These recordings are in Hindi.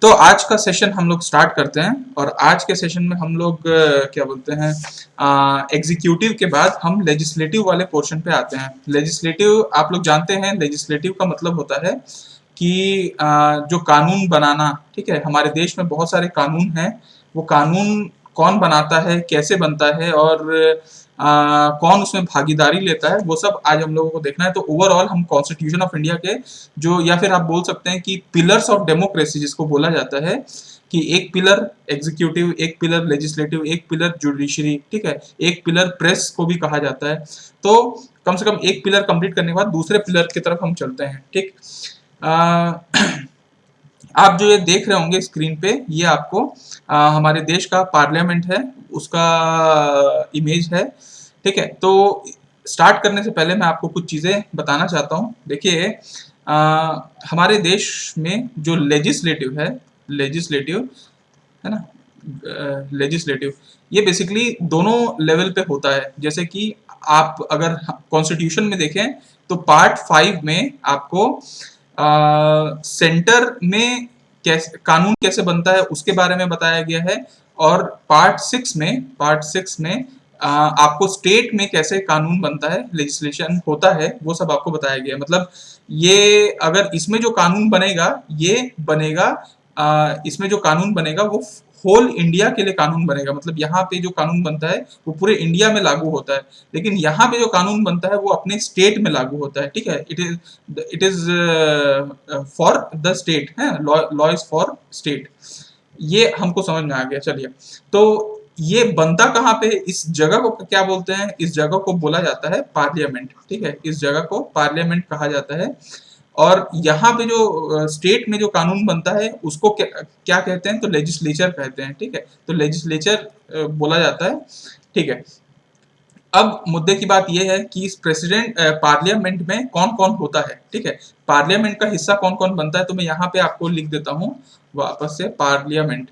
तो आज का सेशन हम लोग स्टार्ट करते हैं और आज के सेशन में हम लोग क्या बोलते हैं, एग्जीक्यूटिव के बाद हम लेजिस्लेटिव वाले पोर्शन पे आते हैं। लेजिस्लेटिव आप लोग जानते हैं, लेजिस्लेटिव का मतलब होता है कि जो कानून बनाना, ठीक है। हमारे देश में बहुत सारे कानून हैं, वो कानून कौन बनाता है, कैसे बनता है और कौन उसमें भागीदारी लेता है, वो सब आज हम लोगों को देखना है। तो ओवरऑल हम कॉन्स्टिट्यूशन ऑफ इंडिया के जो, या फिर आप बोल सकते हैं कि पिलर्स ऑफ डेमोक्रेसी जिसको बोला जाता है, कि एक पिलर एग्जीक्यूटिव, एक पिलर लेजिस्लेटिव, एक पिलर जुडिशरी, ठीक है, एक पिलर प्रेस को भी कहा जाता है। तो कम से कम एक पिलर कंप्लीट करने के बाद दूसरे पिलर की तरफ हम चलते हैं, ठीक। आप जो ये देख रहे होंगे स्क्रीन पे, ये आपको हमारे देश का पार्लियामेंट है, उसका इमेज है, ठीक है। तो स्टार्ट करने से पहले मैं आपको कुछ चीज़ें बताना चाहता हूँ। देखिए, हमारे देश में जो लेजिस्लेटिव है, लेजिस्लेटिव है ना, लेजिस्लेटिव, ये बेसिकली दोनों लेवल पे होता है। जैसे कि आप अगर कॉन्स्टिट्यूशन में देखें तो पार्ट 5 में आपको सेंटर में कैसे कानून कैसे बनता है उसके बारे में बताया गया है, और पार्ट 6 में आपको स्टेट में कैसे कानून बनता है, लेजिस्लेशन होता है, वो सब आपको बताया गया है। मतलब ये अगर इसमें जो कानून बनेगा, ये बनेगा, इसमें जो कानून बनेगा वो होल इंडिया के लिए कानून बनेगा। मतलब यहाँ पे जो कानून बनता है वो पूरे इंडिया में लागू होता है, लेकिन यहाँ पे जो कानून बनता है वो अपने स्टेट में लागू होता है, ठीक है। It is for the state है, लॉ इज फॉर स्टेट। ये हमको समझ में आ गया। चलिए, तो ये बनता कहाँ पे है, इस जगह को क्या बोलते हैं, इस जगह को बोला जाता है पार्लियामेंट, ठीक है। इस जगह को पार्लियामेंट कहा जाता है। और यहाँ पे जो स्टेट में जो कानून बनता है उसको क्या कहते हैं, तो लेजिस्लेचर कहते हैं, ठीक है। तो लेजिस्लेचर बोला जाता है, ठीक है। अब मुद्दे की बात यह है कि इस पार्लियामेंट में कौन कौन होता है, ठीक है। पार्लियामेंट का हिस्सा कौन कौन बनता है, तो मैं यहाँ पे आपको लिख देता हूँ वापस से, पार्लियामेंट।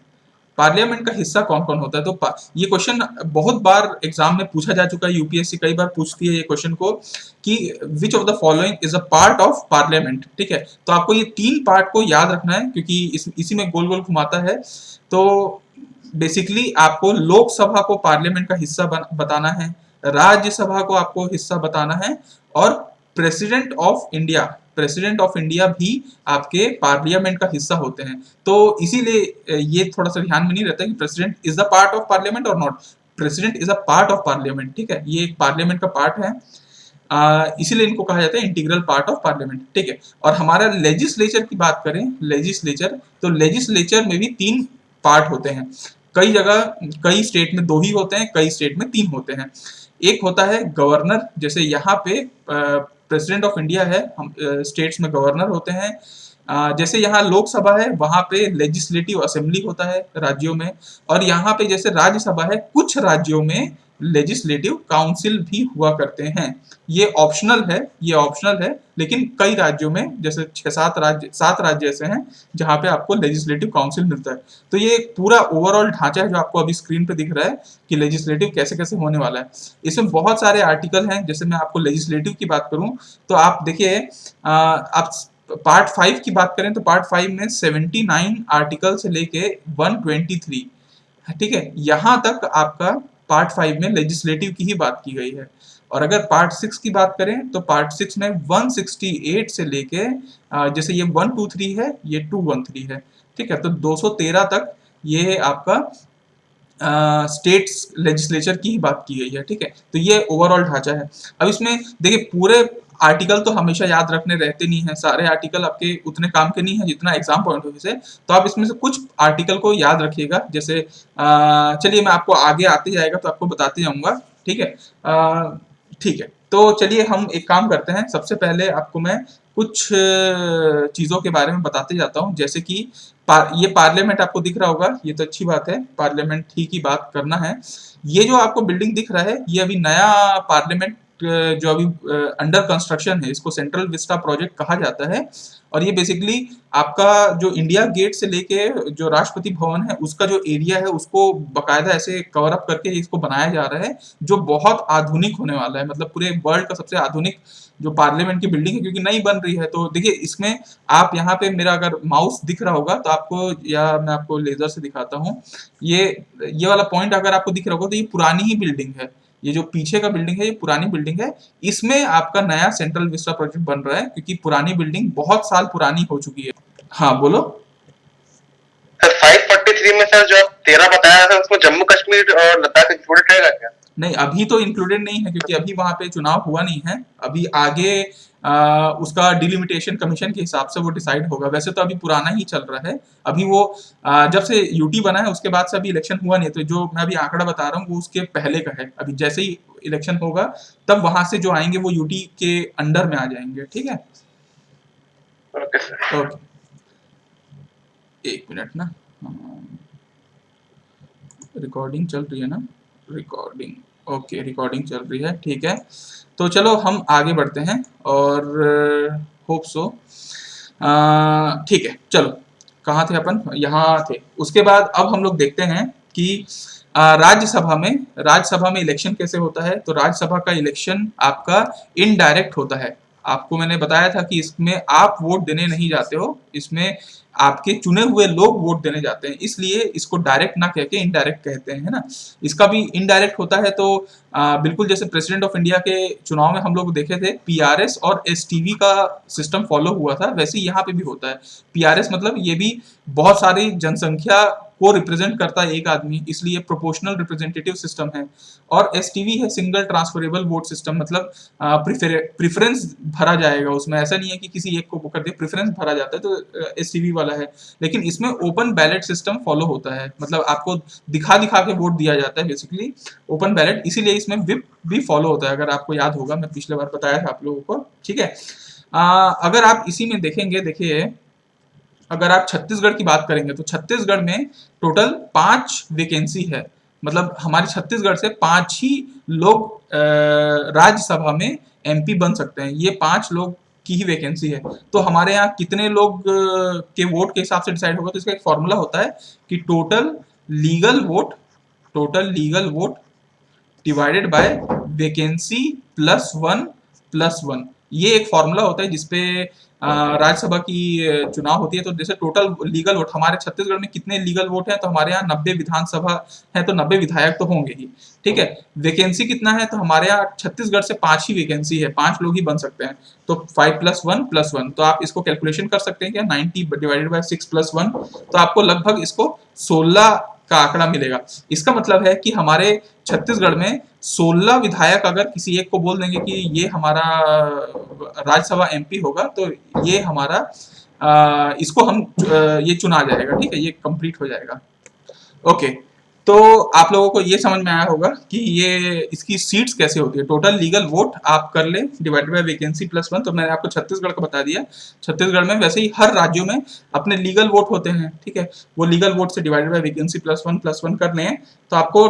पार्लियामेंट का हिस्सा कौन कौन होता है, तो ये क्वेश्चन बहुत बार एग्जाम में पूछा जा चुका है, यूपीएससी कई बार पूछती है ये क्वेश्चन को, कि विच of the following is a part of parliament, ठीक है। तो आपको ये 3 पार्ट को याद रखना है, क्योंकि इसी में गोल गोल घुमाता है। तो बेसिकली आपको लोकसभा को पार्लियामेंट का हिस्सा बताना है, राज्यसभा को आपको हिस्सा बताना है, और प्रेसिडेंट ऑफ इंडिया भी आपके पार्लियामेंट का हिस्सा होते हैं। तो इसीलिए ये थोड़ा सा ध्यान में नहीं रहता कि president is a part of parliament और not. President is a part of parliament, ठीक है, ये एक पार्लियामेंट का पार्ट है। इसीलिए इनको कहा जाता है इंटीग्रल पार्ट ऑफ पार्लियामेंट, ठीक है। और हमारा लेजिस्लेचर की बात करें, लेजिस्लेचर, तो लेजिस्लेचर में भी 3 पार्ट होते हैं। कई जगह, कई स्टेट में 2 ही होते हैं, कई स्टेट में 3 होते हैं। एक होता है गवर्नर, जैसे यहाँ पे प्रेसिडेंट ऑफ इंडिया है, हम स्टेट्स में गवर्नर होते हैं। जैसे यहाँ लोकसभा है, वहां पे लेजिस्लेटिव असेंबली होता है राज्यों में। और यहाँ पे जैसे राज्यसभा है, कुछ राज्यों में लेजिस्लेटिव काउंसिल भी हुआ करते हैं। ये ऑप्शनल है, ये ऑप्शनल है, लेकिन कई राज्यों में, जैसे 7 राज्य ऐसे हैं जहाँ पे आपको लेजिस्लेटिव काउंसिल मिलता है। तो ये एक पूरा ओवरऑल ढांचा है जो आपको अभी स्क्रीन पे दिख रहा है कि लेजिस्लेटिव कैसे कैसे होने वाला है। इसमें बहुत सारे आर्टिकल हैं। जैसे मैं आपको लेजिस्लेटिव की बात करूं तो आप देखिए, आप पार्ट 5 की बात करें तो पार्ट 5 में 79 आर्टिकल से लेके 123, ठीक है, यहां तक आपका पार्ट 5 में लेजिस्लेटिव की ही बात की गई है। और अगर पार्ट 6 की बात करें तो पार्ट 6 में 168 से लेके जैसे ये 123 है, ये 213 है, ठीक है। तो 213 तक ये आपका स्टेट्स लेजिस्लेचर की ही बात की गई है, ठीक है। तो ये ओवरऑल ढांचा है। अब इसमें देखिए, पूरे आर्टिकल तो हमेशा याद रखने रहते नहीं है, सारे आर्टिकल आपके उतने काम के नहीं है जितना एग्जाम पॉइंट ऑफ व्यू से। तो आप इसमें से कुछ आर्टिकल को याद रखिएगा। जैसे चलिए, मैं आपको आगे आते जाएगा तो आपको बताते जाऊंगा, ठीक है। ठीक है, तो चलिए हम एक काम करते हैं। सबसे पहले आपको मैं कुछ चीजों के बारे में बताते जाता हूँ। जैसे कि ये पार्लियामेंट आपको दिख रहा होगा, ये तो अच्छी बात है, पार्लियामेंट ही की बात करना है। ये जो आपको बिल्डिंग दिख रहा है, ये अभी नया पार्लियामेंट जो अभी अंडर कंस्ट्रक्शन है, इसको सेंट्रल विस्टा प्रोजेक्ट कहा जाता है। और ये बेसिकली आपका जो इंडिया गेट से लेके जो राष्ट्रपति भवन है उसका जो एरिया है उसको बकायदा ऐसे कवर अप करके इसको बनाया जा रहा है, जो बहुत आधुनिक होने वाला है। मतलब पूरे वर्ल्ड का सबसे आधुनिक जो पार्लियामेंट की बिल्डिंग है, क्योंकि नई बन रही है। तो देखिए इसमें आप यहाँ पे मेरा अगर माउस दिख रहा होगा तो आपको, या मैं आपको लेजर से दिखाता हूँ, ये ये वाला पॉइंट अगर आपको दिख रहा होगा तो ये पुरानी ही बिल्डिंग है। ये जो पीछे का बिल्डिंग है ये पुरानी बिल्डिंग है। इसमें आपका नया सेंट्रल विस्टा प्रोजेक्ट बन रहा है, क्योंकि पुरानी बिल्डिंग बहुत साल पुरानी हो चुकी है। हाँ बोलो। सर 543 में सर जो आप 13 बताया था उसमें जम्मू कश्मीर और लद्दाख इंक्लूडेड रहेगा क्या? नहीं, अभी तो इंक्लूडेड नहीं है, क्योंकि अभी वहां पे चुनाव हुआ नहीं है। अभी आगे उसका डिलिमिटेशन कमीशन के हिसाब से वो डिसाइड होगा। वैसे तो अभी पुराना ही चल रहा है। अभी वो जब से यूटी बना है उसके बाद से अभी इलेक्शन हुआ नहीं है। तो जो मैं अभी आंकड़ा बता रहा हूँ वो उसके पहले का है। अभी जैसे ही इलेक्शन होगा तब वहां से जो आएंगे वो यूटी के अंडर में आ जाएंगे। ठीक है, ओके सर। ओके, एक मिनट ना। रिकॉर्डिंग चल रही है ना? रिकॉर्डिंग, ओके, रिकॉर्डिंग चल रही है, ठीक है। तो चलो हम आगे बढ़ते हैं, और होप सो ठीक है। चलो, कहाँ थे अपन? यहाँ थे। उसके बाद अब हम लोग देखते हैं कि राज्यसभा में इलेक्शन कैसे होता है। तो राज्यसभा का इलेक्शन आपका इनडायरेक्ट होता है। आपको मैंने बताया था कि इसमें आप वोट देने नहीं जाते हो, इसमें आपके चुने हुए लोग वोट देने जाते हैं, इसलिए इसको डायरेक्ट ना कह के इनडायरेक्ट कहते हैं, है ना। इसका भी इनडायरेक्ट होता है। तो बिल्कुल जैसे प्रेसिडेंट ऑफ इंडिया के चुनाव में हम लोग देखे थे पीआरएस और एसटीवी का सिस्टम फॉलो हुआ था, वैसे ही यहाँ पे भी होता है। पीआरएस मतलब ये भी बहुत सारी जनसंख्या को रिप्रेजेंट करता है एक आदमी, इसलिए प्रोपोर्शनल रिप्रेजेंटेटिव सिस्टम है। और एसटीवी है सिंगल ट्रांसफरेबल वोट सिस्टम, मतलब प्रेफरेंस भरा जाएगा उसमें। ऐसा नहीं है कि किसी एक को कर दिया, प्रेफरेंस भरा जाता है, तो एसटीवी वाला है। लेकिन इसमें ओपन बैलेट सिस्टम फॉलो होता है, मतलब आपको दिखा दिखा के वोट दिया जाता है, बेसिकली ओपन बैलेट। इसीलिए इसमें विप भी फॉलो होता है, अगर आपको याद होगा, मैं पिछले बार बताया था आप लोगों को। ठीक है, अगर आप इसी में देखेंगे, देखिए अगर आप छत्तीसगढ़ की बात करेंगे तो छत्तीसगढ़ में टोटल 5 वैकेंसी है। मतलब हमारे छत्तीसगढ़ से 5 ही लोग राज्यसभा में एमपी बन सकते हैं। ये 5 लोग की ही वैकेंसी है। तो हमारे यहाँ कितने लोग के वोट के हिसाब से डिसाइड होगा, तो इसका एक फॉर्मूला होता है कि total legal vote divided by vacancy +1 +1। ये एक फॉर्मूला होता है जिसपे राज्यसभा की चुनाव होती है। तो जैसे टोटल लीगल वोट हमारे छत्तीसगढ़ में कितने लीगल वोट हैं, तो हमारे यहाँ 90 विधानसभा है, तो 90 विधायक तो होंगे ही। ठीक है, वैकेंसी कितना है, तो हमारे यहाँ छत्तीसगढ़ से 5 ही वैकेंसी है, 5 लोग ही बन सकते हैं। तो 5 + 1 +1, तो आप इसको कैलकुलेशन कर सकते हैं क्या, 90 डिवाइडेड बाय 6 + 1, तो आपको लगभग इसको 16 का आंकड़ा मिलेगा। इसका मतलब है कि हमारे छत्तीसगढ़ में 16 विधायक अगर किसी एक को बोल देंगे कि ये हमारा राज्यसभा एमपी होगा, तो ये हमारा इसको हम ये चुना जाएगा। ठीक है, ये कंप्लीट हो जाएगा। ओके, तो आप लोगों को ये समझ में आया होगा कि ये इसकी सीट्स कैसे होती है। टोटल लीगल वोट आप कर ले डिवाइडेड बाय वैकेंसी +1। तो मैंने आपको छत्तीसगढ़ का बता दिया। छत्तीसगढ़ में वैसे ही हर राज्यों में अपने लीगल वोट होते हैं। ठीक है, वो लीगल वोट से डिवाइडेड बाय वैकेंसी +1 करने हैं, तो आपको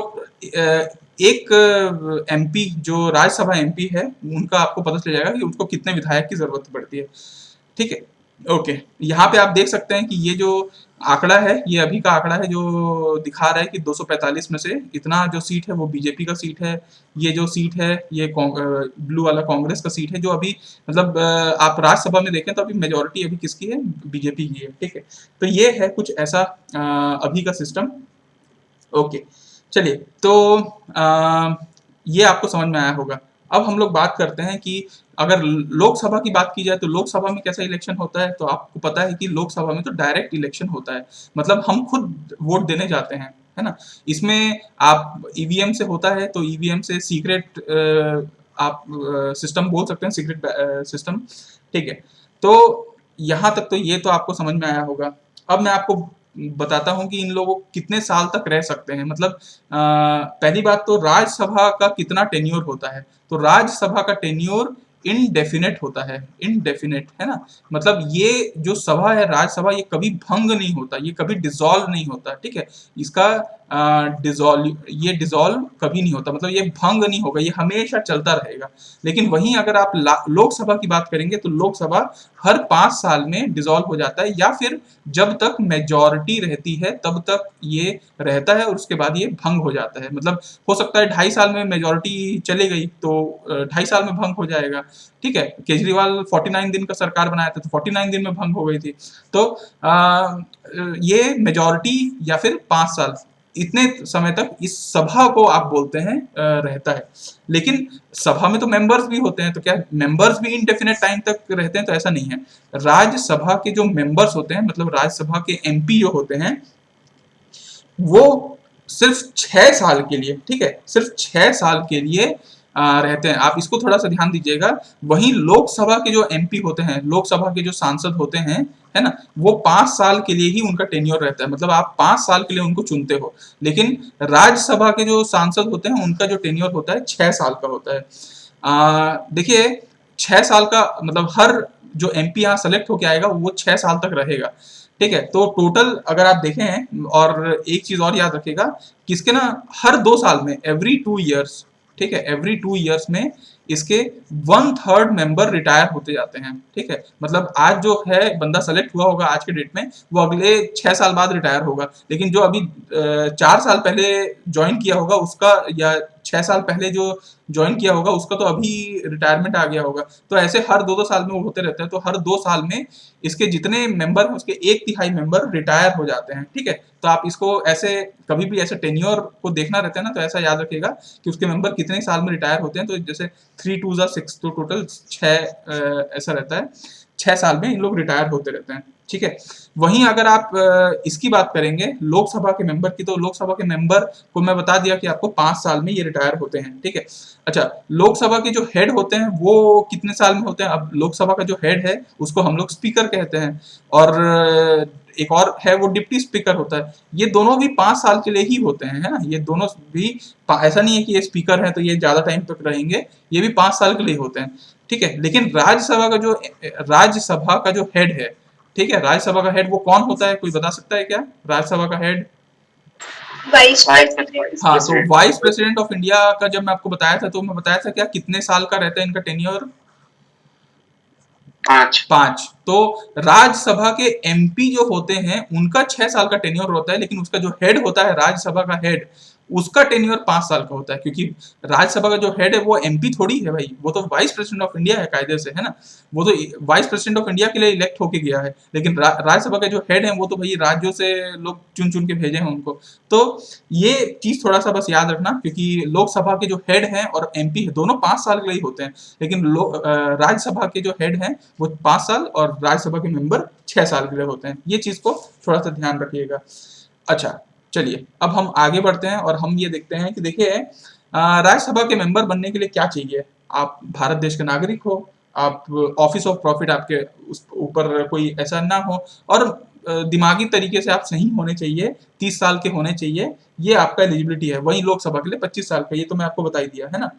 एक एमपी जो राज्यसभा एमपी है उनका आपको पता चल जाएगा कि उनको कितने विधायक की जरूरत पड़ती है। ठीक है, ओके, यहाँ पे आप देख सकते हैं कि ये जो आंकड़ा है, ये अभी का आंकड़ा है जो दिखा रहा है कि 245 में से इतना जो सीट है वो बीजेपी का सीट है। ये जो सीट है ये ब्लू वाला कांग्रेस का सीट है, जो अभी मतलब आप राज्यसभा में देखें तो अभी मेजोरिटी अभी किसकी है, बीजेपी की है। ठीक है, तो ये है कुछ ऐसा अभी का सिस्टम। ओके, चलिए, तो ये आपको समझ में आया होगा। अब हम लोग बात करते हैं कि अगर लोकसभा की बात की जाए तो लोकसभा में कैसा इलेक्शन होता है। तो आपको पता है कि लोकसभा में तो डायरेक्ट इलेक्शन होता है, मतलब हम खुद वोट देने जाते हैं, है ना। इसमें आप ईवीएम से होता है, तो ईवीएम से सीक्रेट आप सिस्टम बोल सकते हैं, सीक्रेट सिस्टम। ठीक है, तो यहाँ तक तो ये तो आपको समझ में आया होगा। अब मैं आपको बताता हूँ कि इन लोगों कितने साल तक रह सकते हैं। मतलब पहली बात तो राज्यसभा का कितना टेन्योर होता है। तो राज्यसभा का टेन्योर इनडेफिनेट होता है, इनडेफिनेट है ना, मतलब ये जो सभा है राज्यसभा, ये कभी भंग नहीं होता, ये कभी डिसॉल्व नहीं होता, ठीक है, इसका डिसॉल्व कभी नहीं होता, मतलब ये भंग नहीं होगा, ये हमेशा चलता रहेगा। लेकिन वहीं अगर आप लोकसभा की बात करेंगे तो लोकसभा हर 5 साल में डिसॉल्व हो जाता है, या फिर जब तक मेजॉरिटी रहती है तब तक ये रहता है और उसके बाद ये भंग हो जाता है। मतलब हो सकता है 2.5 साल में मेजॉरिटी चली गई तो 2.5 साल में भंग हो जाएगा, ठीक है। केजरीवाल 49 दिन का सरकार बनाया था तो 49 दिन में भंग हो गई थी। तो ये मेजॉरिटी या फिर 5 साल, इतने समय तक इस सभा को आप बोलते हैं रहता है। लेकिन सभा में तो मेंबर्स भी होते हैं, तो क्या मेंबर्स भी इनडेफिनेट टाइम तक रहते हैं? तो ऐसा नहीं है। राज्यसभा के जो मेंबर्स होते हैं, मतलब राज्यसभा के एमपी जो होते हैं, वो सिर्फ 6 साल के लिए, ठीक है, सिर्फ 6 साल के लिए रहते हैं। आप इसको थोड़ा सा ध्यान दीजिएगा। वहीं लोकसभा के जो एमपी होते हैं, लोकसभा के जो सांसद होते हैं, है ना, वो 5 साल के लिए ही उनका टेन्योर रहता है, मतलब आप 5 साल के लिए उनको चुनते हो। लेकिन राज्यसभा के जो सांसद होते हैं उनका जो टेन्योर होता है 6 साल का होता है। देखिए 6 साल का मतलब हर जो एमपी यहाँ सेलेक्ट होके आएगा वो 6 साल तक रहेगा, ठीक है। तो टोटल अगर आप देखें, और एक चीज और याद रखिएगा कि इसके ना हर 2 साल में, एवरी 2 ईयर्स, ठीक है, एवरी 2 ईयर्स में इसके 1/3 मेंबर रिटायर होते जाते हैं, ठीक है। मतलब आज जो है बंदा सेलेक्ट हुआ होगा आज के डेट में, वो अगले 6 साल बाद रिटायर होगा, लेकिन जो अभी 4 साल पहले ज्वाइन किया होगा उसका, या 6 साल पहले जो ज्वाइन किया होगा उसका तो अभी रिटायरमेंट आ गया होगा। तो ऐसे हर 2-2 साल में वो होते रहते हैं, तो हर 2 साल में इसके जितने मेंबर हैं उसके 1/3 मेंबर रिटायर हो जाते हैं, ठीक है। तो आप इसको ऐसे कभी भी ऐसे टेन्योर को देखना रहता है ना, तो ऐसा याद रखिएगा कि उसके मेंबर कितने साल में रिटायर होते हैं। तो जैसे 3 2 6, तो टोटल 6 ऐसा रहता है, 6 साल में इन लोग रिटायर होते रहते हैं, ठीक है। वहीं अगर आप इसकी बात करेंगे लोकसभा के मेंबर की, तो लोकसभा के मेंबर को मैं बता दिया कि आपको 5 साल में ये रिटायर होते हैं, ठीक है। अच्छा, लोकसभा के जो हेड होते हैं वो कितने साल में होते हैं? अब लोकसभा का जो हेड है उसको हम लोग स्पीकर कहते हैं, और एक और है वो डिप्टी स्पीकर होता है। ये दोनों भी 5 साल के लिए ही होते हैं, है ना, ये दोनों भी ऐसा नहीं है कि ये स्पीकर है तो ये ज्यादा टाइम तक रहेंगे, ये भी 5 साल के लिए होते हैं, ठीक है। लेकिन राज्यसभा का जो हेड है, ठीक है, राज्यसभा का हेड वो कौन होता है? कोई बता सकता है क्या राज्यसभा का हेड? Vice president. हाँ, तो वाइस प्रेसिडेंट ऑफ इंडिया का जब मैं आपको बताया था तो मैं बताया था क्या कितने साल का रहता है इनका टेन्योर? 5। तो राज्यसभा के एमपी जो होते हैं उनका 6 साल का टेन्योर होता है, लेकिन उसका जो हेड होता है राज्यसभा का हेड, उसका टेन्योर 5 साल का होता है, क्योंकि राज्यसभा का जो हेड है वो एमपी थोड़ी है भाई, वो तो वाइस प्रेसिडेंट ऑफ इंडिया है कायदे से, है ना, वो तो वाइस प्रेसिडेंट ऑफ इंडिया के लिए इलेक्ट होके गया है। लेकिन राज्यसभा के जो हेड है वो तो भाई राज्यों से लोग चुन चुन के भेजे हैं उनको। तो ये चीज थोड़ा सा बस याद रखना, क्योंकि लोकसभा के जो हेड हैं और एमपी है दोनों 5 साल के लिए होते हैं, लेकिन राज्यसभा के जो हेड हैं वो 5 साल और राज्यसभा के मेंबर 6 साल के लिए होते हैं। ये चीज को थोड़ा सा ध्यान रखिएगा। अच्छा, चलिए अब हम आगे बढ़ते हैं और हम ये देखते हैं कि देखिए राज्यसभा के मेंबर बनने के लिए क्या चाहिए। आप भारत देश के नागरिक हो, आप ऑफिस ऑफ प्रॉफिट आपके उस ऊपर कोई ऐसा ना हो, और दिमागी तरीके से आप सही होने चाहिए, 30 साल के होने चाहिए, ये आपका एलिजिबिलिटी है। वहीं लोकसभा के लिए 25 साल का, ये तो मैं आपको बता ही दिया है ना।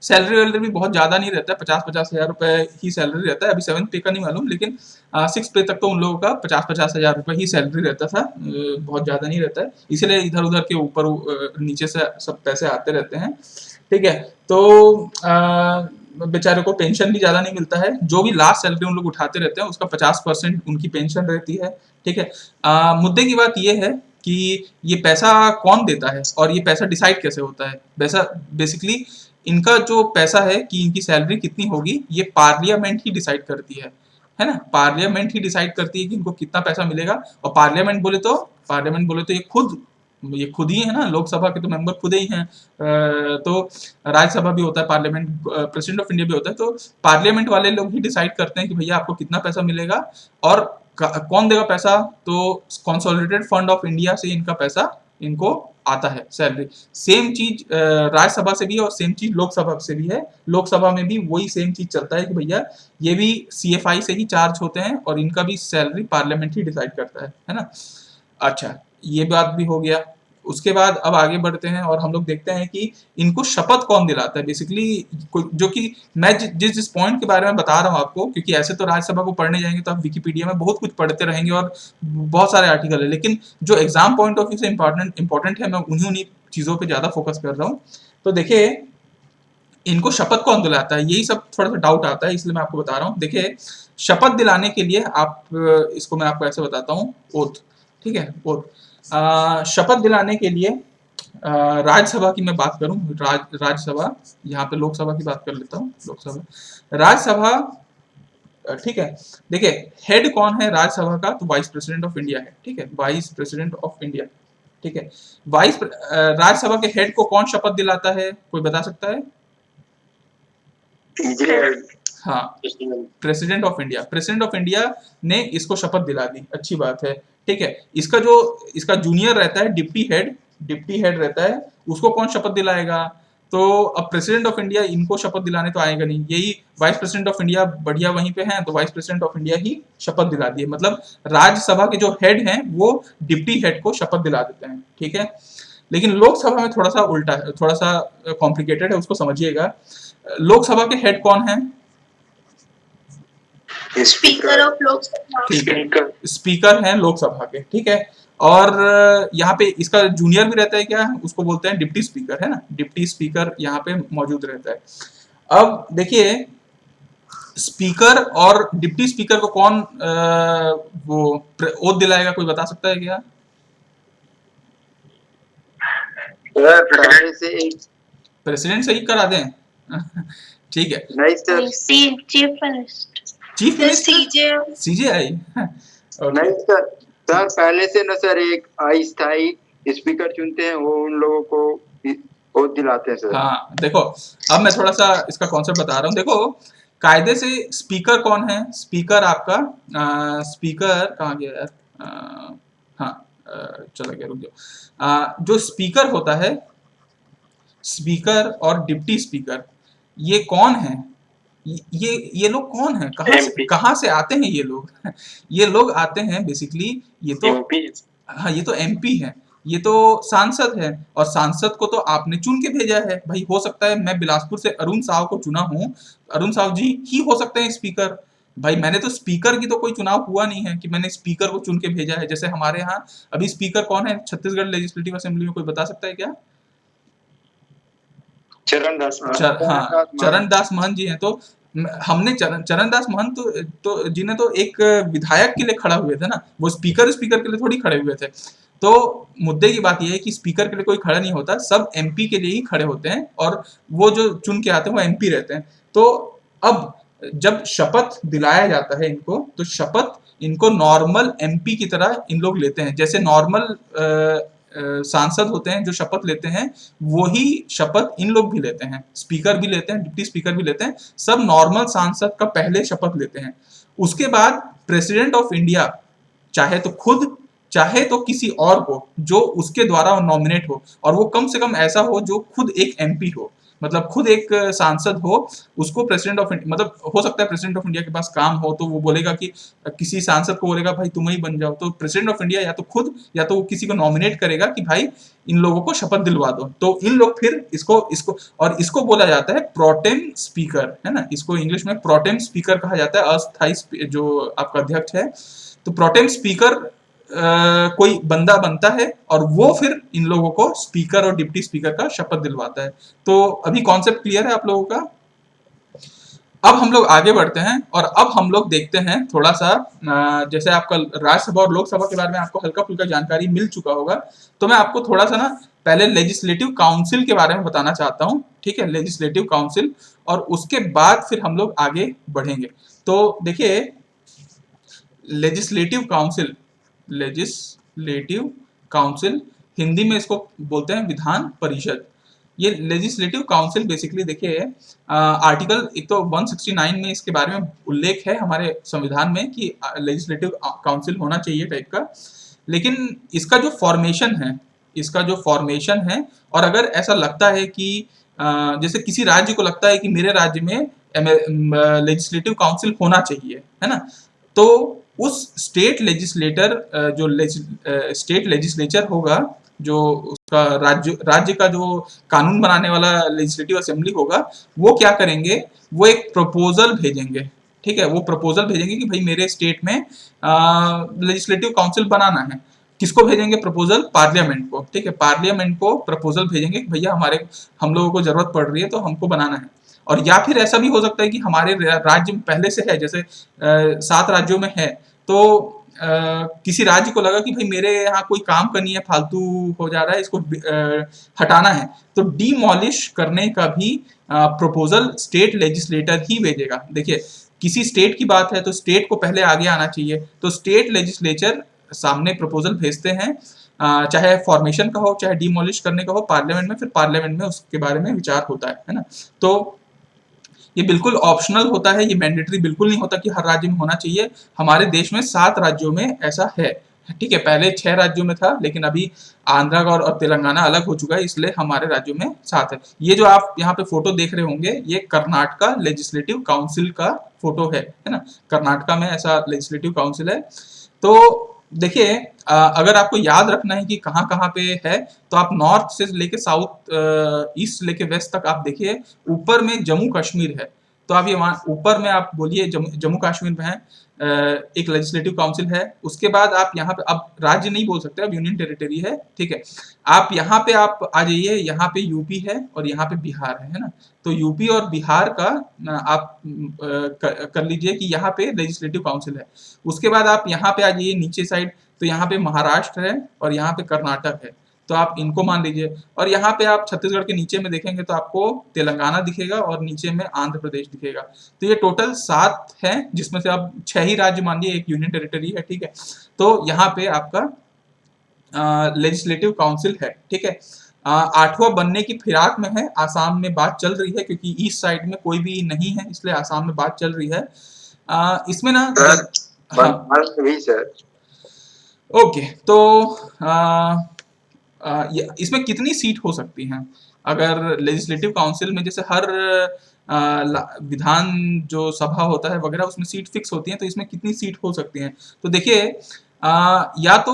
सैलरी वैलरी भी बहुत ज्यादा नहीं रहता है, 50-50 हजार रुपए ही सैलरी रहता है। अभी 7th पे का नहीं मालूम, लेकिन 6 पे तक तो उन लोगों का 50-50 हजार रुपए ही सैलरी रहता था, बहुत ज्यादा नहीं रहता है, इसीलिए इधर उधर के ऊपर नीचे से सब पैसे आते रहते हैं, ठीक है। तो बेचारे को पेंशन भी ज्यादा नहीं मिलता है, जो भी लास्ट सैलरी उन लोग उठाते रहते हैं उसका 50% उनकी पेंशन रहती है, ठीक है। मुद्दे की बात यह है कि ये पैसा कौन देता है और ये पैसा डिसाइड कैसे होता है? पैसा बेसिकली इनका जो पैसा है कि इनकी सैलरी कितनी होगी, ये पार्लियामेंट ही डिसाइड करती है ना, पार्लियामेंट ही डिसाइड करती है कि इनको कितना पैसा मिलेगा। और पार्लियामेंट बोले तो ये खुद ही है ना, लोकसभा के तो मेंबर खुद ही हैं, तो राज्यसभा भी होता है, पार्लियामेंट प्रेसिडेंट ऑफ इंडिया भी होता है, तो पार्लियामेंट वाले लोग ही डिसाइड करते हैं कि भैया आपको कितना पैसा मिलेगा और कौन देगा पैसा। तो कंसोलिडेटेड फंड ऑफ इंडिया से इनका पैसा इनको आता है, सैलरी। सेम चीज राज्यसभा से भी है और सेम चीज लोकसभा से भी है। लोकसभा में भी वही सेम चीज चलता है कि भैया ये भी सीएफआई से ही चार्ज होते हैं और इनका भी सैलरी पार्लियामेंट ही डिसाइड करता है ना। अच्छा, ये बात भी हो गया। उसके बाद अब आगे बढ़ते हैं और हम लोग देखते हैं कि इनको शपथ कौन दिलाता है बेसिकली, जो कि मैं जिस जिस पॉइंट के बारे में बता रहा हूँ आपको, क्योंकि ऐसे तो राज्यसभा को पढ़ने जाएंगे तो आप विकिपीडिया में बहुत कुछ पढ़ते रहेंगे और बहुत सारे आर्टिकल है, लेकिन जो एग्जाम पॉइंट ऑफ व्यू से इंपॉर्टेंट है, मैं उन्हीं उन्हीं चीज़ों पे ज़्यादा फोकस कर रहा हूँ। तो देखिए, इनको शपथ कौन दिलाता है, यही सब थोड़ा सा डाउट आता है, इसलिए मैं आपको बता रहा हूँ। देखिए, शपथ दिलाने के लिए आप इसको मैं आपको ऐसे बताता हूँ, ओथ, ठीक है, ओथ। शपथ दिलाने के लिए राज्यसभा की मैं बात करूं, राज्यसभा, यहाँ पे लोकसभा की बात कर लेता हूँ, लोकसभा, राज्यसभा, ठीक है। देखिए, हेड कौन है राज्यसभा का, तो वाइस प्रेसिडेंट ऑफ इंडिया है, ठीक है, वाइस प्रेसिडेंट ऑफ इंडिया, ठीक है। राज्यसभा के हेड को कौन शपथ दिलाता है, कोई बता सकता है? हाँ, president of India, president of India ने इसको शपथ दिला दी, अच्छी बात है, ठीक है। इसका जूनियर रहता है डिप्टी हेड रहता है, उसको कौन शपथ दिलाएगा? तो अब प्रेसिडेंट ऑफ इंडिया इनको शपथ दिलाने तो आएगा नहीं, यही वाइस प्रेसिडेंट ऑफ इंडिया बढ़िया वहीं पे हैं, तो वाइस प्रेसिडेंट ऑफ इंडिया ही शपथ दिला दिए, मतलब राज्यसभा के जो हेड हैं वो डिप्टी हेड को शपथ दिला देते हैं, ठीक है। लेकिन लोकसभा में थोड़ा सा उल्टा है, थोड़ा सा कॉम्प्लिकेटेड है, उसको समझिएगा। लोकसभा के हेड कौन है? Speaker of Lok Sabha. ठीक है, स्पीकर हैं लोकसभा के, ठीक है। और यहाँ पे इसका जूनियर भी रहता है, क्या उसको बोलते हैं, डिप्टी स्पीकर, है ना, डिप्टी स्पीकर यहाँ पे मौजूद रहता है। अब देखिए, स्पीकर और डिप्टी स्पीकर को कौन वो ओथ दिलाएगा, कोई बता सकता है क्या? प्रेसिडेंट से ही करा दें ठीक है, नहीं sir, chief minister, chief minister, CJ, CJI नहीं सर, सर पहले से ना सर एक अस्थायी स्पीकर चुनते हैं, वो उन लोगों को वोट दिलाते हैं सर। हाँ, देखो, अब मैं थोड़ा सा इसका कॉन्सेप्ट बता रहा हूँ। देखो, कायदे से स्पीकर कौन है? स्पीकर आपका स्पीकर कहाँ गया यार? हाँ, चला गया, रुक जाओ। जो स्पीकर होता है, स्पीकर और डिप्टी स्पीकर, ये कौन है? ये लोग कौन है, कहाँ से आते हैं ये लोग ये लोग आते हैं बेसिकली, ये तो हाँ, ये तो एमपी है, ये तो सांसद है, और सांसद को तो आपने चुन के भेजा है भाई। हो सकता है मैं बिलासपुर से अरुण साव को चुना हूँ, अरुण साव जी ही हो सकते हैं स्पीकर भाई। मैंने तो स्पीकर की तो कोई चुनाव हुआ नहीं है कि मैंने स्पीकर को चुन के भेजा है। जैसे हमारे यहाँ अभी स्पीकर कौन है छत्तीसगढ़ लेजिस्लेटिव असेंबली में, कोई बता सकता है क्या? चरणदास हाँ, चरणदास महंत जी हैं। तो हमने चरणदास महंत तो जी ने तो एक विधायक के लिए खड़ा हुए थे ना, वो स्पीकर के लिए थोड़ी खड़े हुए थे। तो मुद्दे की बात यह है कि स्पीकर के लिए कोई खड़ा नहीं होता, सब एमपी के लिए ही खड़े होते हैं, और वो जो चुन के आते हैं वो एमपी रहते हैं। तो अब जब शपथ दिलाया जाता है इनको, तो शपथ इनको नॉर्मल एमपी की तरह इन लोग लेते हैं, जैसे नॉर्मल सांसद होते हैं जो शपथ लेते हैं, वही शपथ इन लोग भी लेते हैं, स्पीकर भी लेते हैं, डिप्टी स्पीकर भी लेते हैं, सब नॉर्मल सांसद का पहले शपथ लेते हैं। उसके बाद प्रेसिडेंट ऑफ इंडिया चाहे तो खुद, चाहे तो किसी और को जो उसके द्वारा नॉमिनेट हो, और वो कम से कम ऐसा हो जो खुद एक एमपी हो, मतलब खुद एक सांसद हो, उसको प्रेसिडेंट ऑफ इंडिया, मतलब हो सकता है प्रेसिडेंट ऑफ इंडिया के पास काम हो तो वो बोलेगा कि किसी सांसद को बोलेगा भाई तुम ही बन जाओ, तो प्रेसिडेंट ऑफ इंडिया या तो खुद या तो वो किसी को नॉमिनेट करेगा कि भाई इन लोगों को शपथ दिलवा दो, तो इन लोग फिर इसको बोला जाता है प्रोटेम स्पीकर, है ना, इसको इंग्लिश में प्रोटेम स्पीकर कहा जाता है, अस्थायी जो आपका अध्यक्ष है। तो प्रोटेम स्पीकर कोई बंदा बनता है और वो फिर इन लोगों को स्पीकर और डिप्टी स्पीकर का शपथ दिलवाता है। तो अभी कॉन्सेप्ट क्लियर है आप लोगों का? अब हम लोग आगे बढ़ते हैं और अब हम लोग देखते हैं थोड़ा सा, जैसे आपका राज्यसभा और लोकसभा के बारे में आपको हल्का फुल्का जानकारी मिल चुका होगा, तो मैं आपको थोड़ा सा ना पहले लेजिस्लेटिव काउंसिल के बारे में बताना चाहता हूँ, ठीक है, लेजिस्लेटिव काउंसिल, और उसके बाद फिर हम लोग आगे बढ़ेंगे। तो देखिए, लेजिस्लेटिव काउंसिल हिंदी में इसको बोलते हैं विधान परिषद। ये लेजिस्लेटिव काउंसिल बेसिकली देखिए, आर्टिकल एक तो 169 में इसके बारे में उल्लेख है हमारे संविधान में कि लेजिस्लेटिव काउंसिल होना चाहिए टाइप का, लेकिन इसका जो फॉर्मेशन है, और अगर ऐसा लगता है कि जैसे किसी राज्य को लगता है कि मेरे राज्य में लेजिस्लेटिव काउंसिल होना चाहिए, है ना, तो उस स्टेट लेजिस्लेचर होगा जो उसका राज्य का जो कानून बनाने वाला लेजिस्लेटिव असेंबली होगा, वो क्या करेंगे, वो एक प्रपोजल भेजेंगे, ठीक है, वो प्रपोजल भेजेंगे कि भाई मेरे स्टेट में लेजिस्लेटिव काउंसिल बनाना है। किसको भेजेंगे प्रपोजल? पार्लियामेंट को, ठीक है, पार्लियामेंट को प्रपोजल भेजेंगे कि भैया हम लोगों को जरूरत पड़ रही है तो हमको बनाना है। और या फिर ऐसा भी हो सकता है कि हमारे राज्य में पहले से है, जैसे 7 राज्यों में है, तो किसी राज्य को लगा कि भाई मेरे यहाँ कोई काम करनी है, फालतू हो जा रहा है, इसको हटाना है, तो डिमोलिश करने का भी प्रपोजल स्टेट लेजिस्लेटर ही भेजेगा। देखिए, किसी स्टेट की बात है तो स्टेट को पहले आगे आना चाहिए, तो स्टेट लेजिस्लेचर सामने प्रपोजल भेजते हैं, चाहे फॉर्मेशन का हो चाहे डिमोलिश करने का हो, पार्लियामेंट में, फिर पार्लियामेंट में उसके बारे में विचार होता है ना। तो ये बिल्कुल ऑप्शनल होता है, ये मैंडेटरी बिल्कुल नहीं होता कि हर राज्य में होना चाहिए। हमारे देश में 7 राज्यों में ऐसा है, ठीक है, पहले 6 राज्यों में था, लेकिन अभी आंध्रा और तेलंगाना अलग हो चुका है, इसलिए हमारे राज्यों में 7 है। ये जो आप यहाँ पे फोटो देख रहे होंगे, ये कर्नाटका लेजिस्लेटिव काउंसिल का फोटो है ना, कर्नाटका में ऐसा लेजिस्लेटिव काउंसिल है। तो देखिए, अगर आपको याद रखना है कि कहाँ कहाँ पे है, तो आप नॉर्थ से लेके साउथ, ईस्ट से लेके वेस्ट तक आप देखिए, ऊपर में जम्मू कश्मीर है, तो आप ये वहाँ ऊपर में आप बोलिए जम्मू कश्मीर में है, एक लेजिस्लेटिव काउंसिल है। उसके बाद आप यहाँ पे, अब राज्य नहीं बोल सकते, अब यूनियन टेरिटरी है, ठीक है, आप यहाँ पे आप आ जाइए, यहाँ पे यूपी है और यहाँ पे बिहार है ना। तो यूपी और बिहार का आप कर लीजिए कि यहाँ पे लेजिस्लेटिव काउंसिल है। उसके बाद आप यहाँ पे आ जाइए नीचे साइड, तो यहाँ पे महाराष्ट्र है और यहाँ पे कर्नाटक है, तो आप इनको मान लीजिए। और यहाँ पे आप छत्तीसगढ़ के नीचे में देखेंगे तो आपको तेलंगाना दिखेगा और नीचे में आंध्र प्रदेश दिखेगा। तो ये टोटल 7 हैं, जिसमें से आप 6 ही राज्य मान लिए, एक यूनियन टेरिटरी है, ठीक है। तो यहाँ पे आपका लेजिस्लेटिव काउंसिल है, ठीक है। 8वां बनने की फिराक में है, आसाम में बात चल रही है, क्योंकि ईस्ट साइड में कोई भी नहीं है, इसलिए आसाम में बात चल रही है। इसमें ना भी सर। ओके, तो इसमें कितनी सीट हो सकती हैं? अगर लेजिस्लेटिव काउंसिल में जैसे हर विधान जो सभा होता है वगैरह, उसमें सीट फिक्स होती है, तो इसमें कितनी सीट हो सकती हैं? तो देखिए, या तो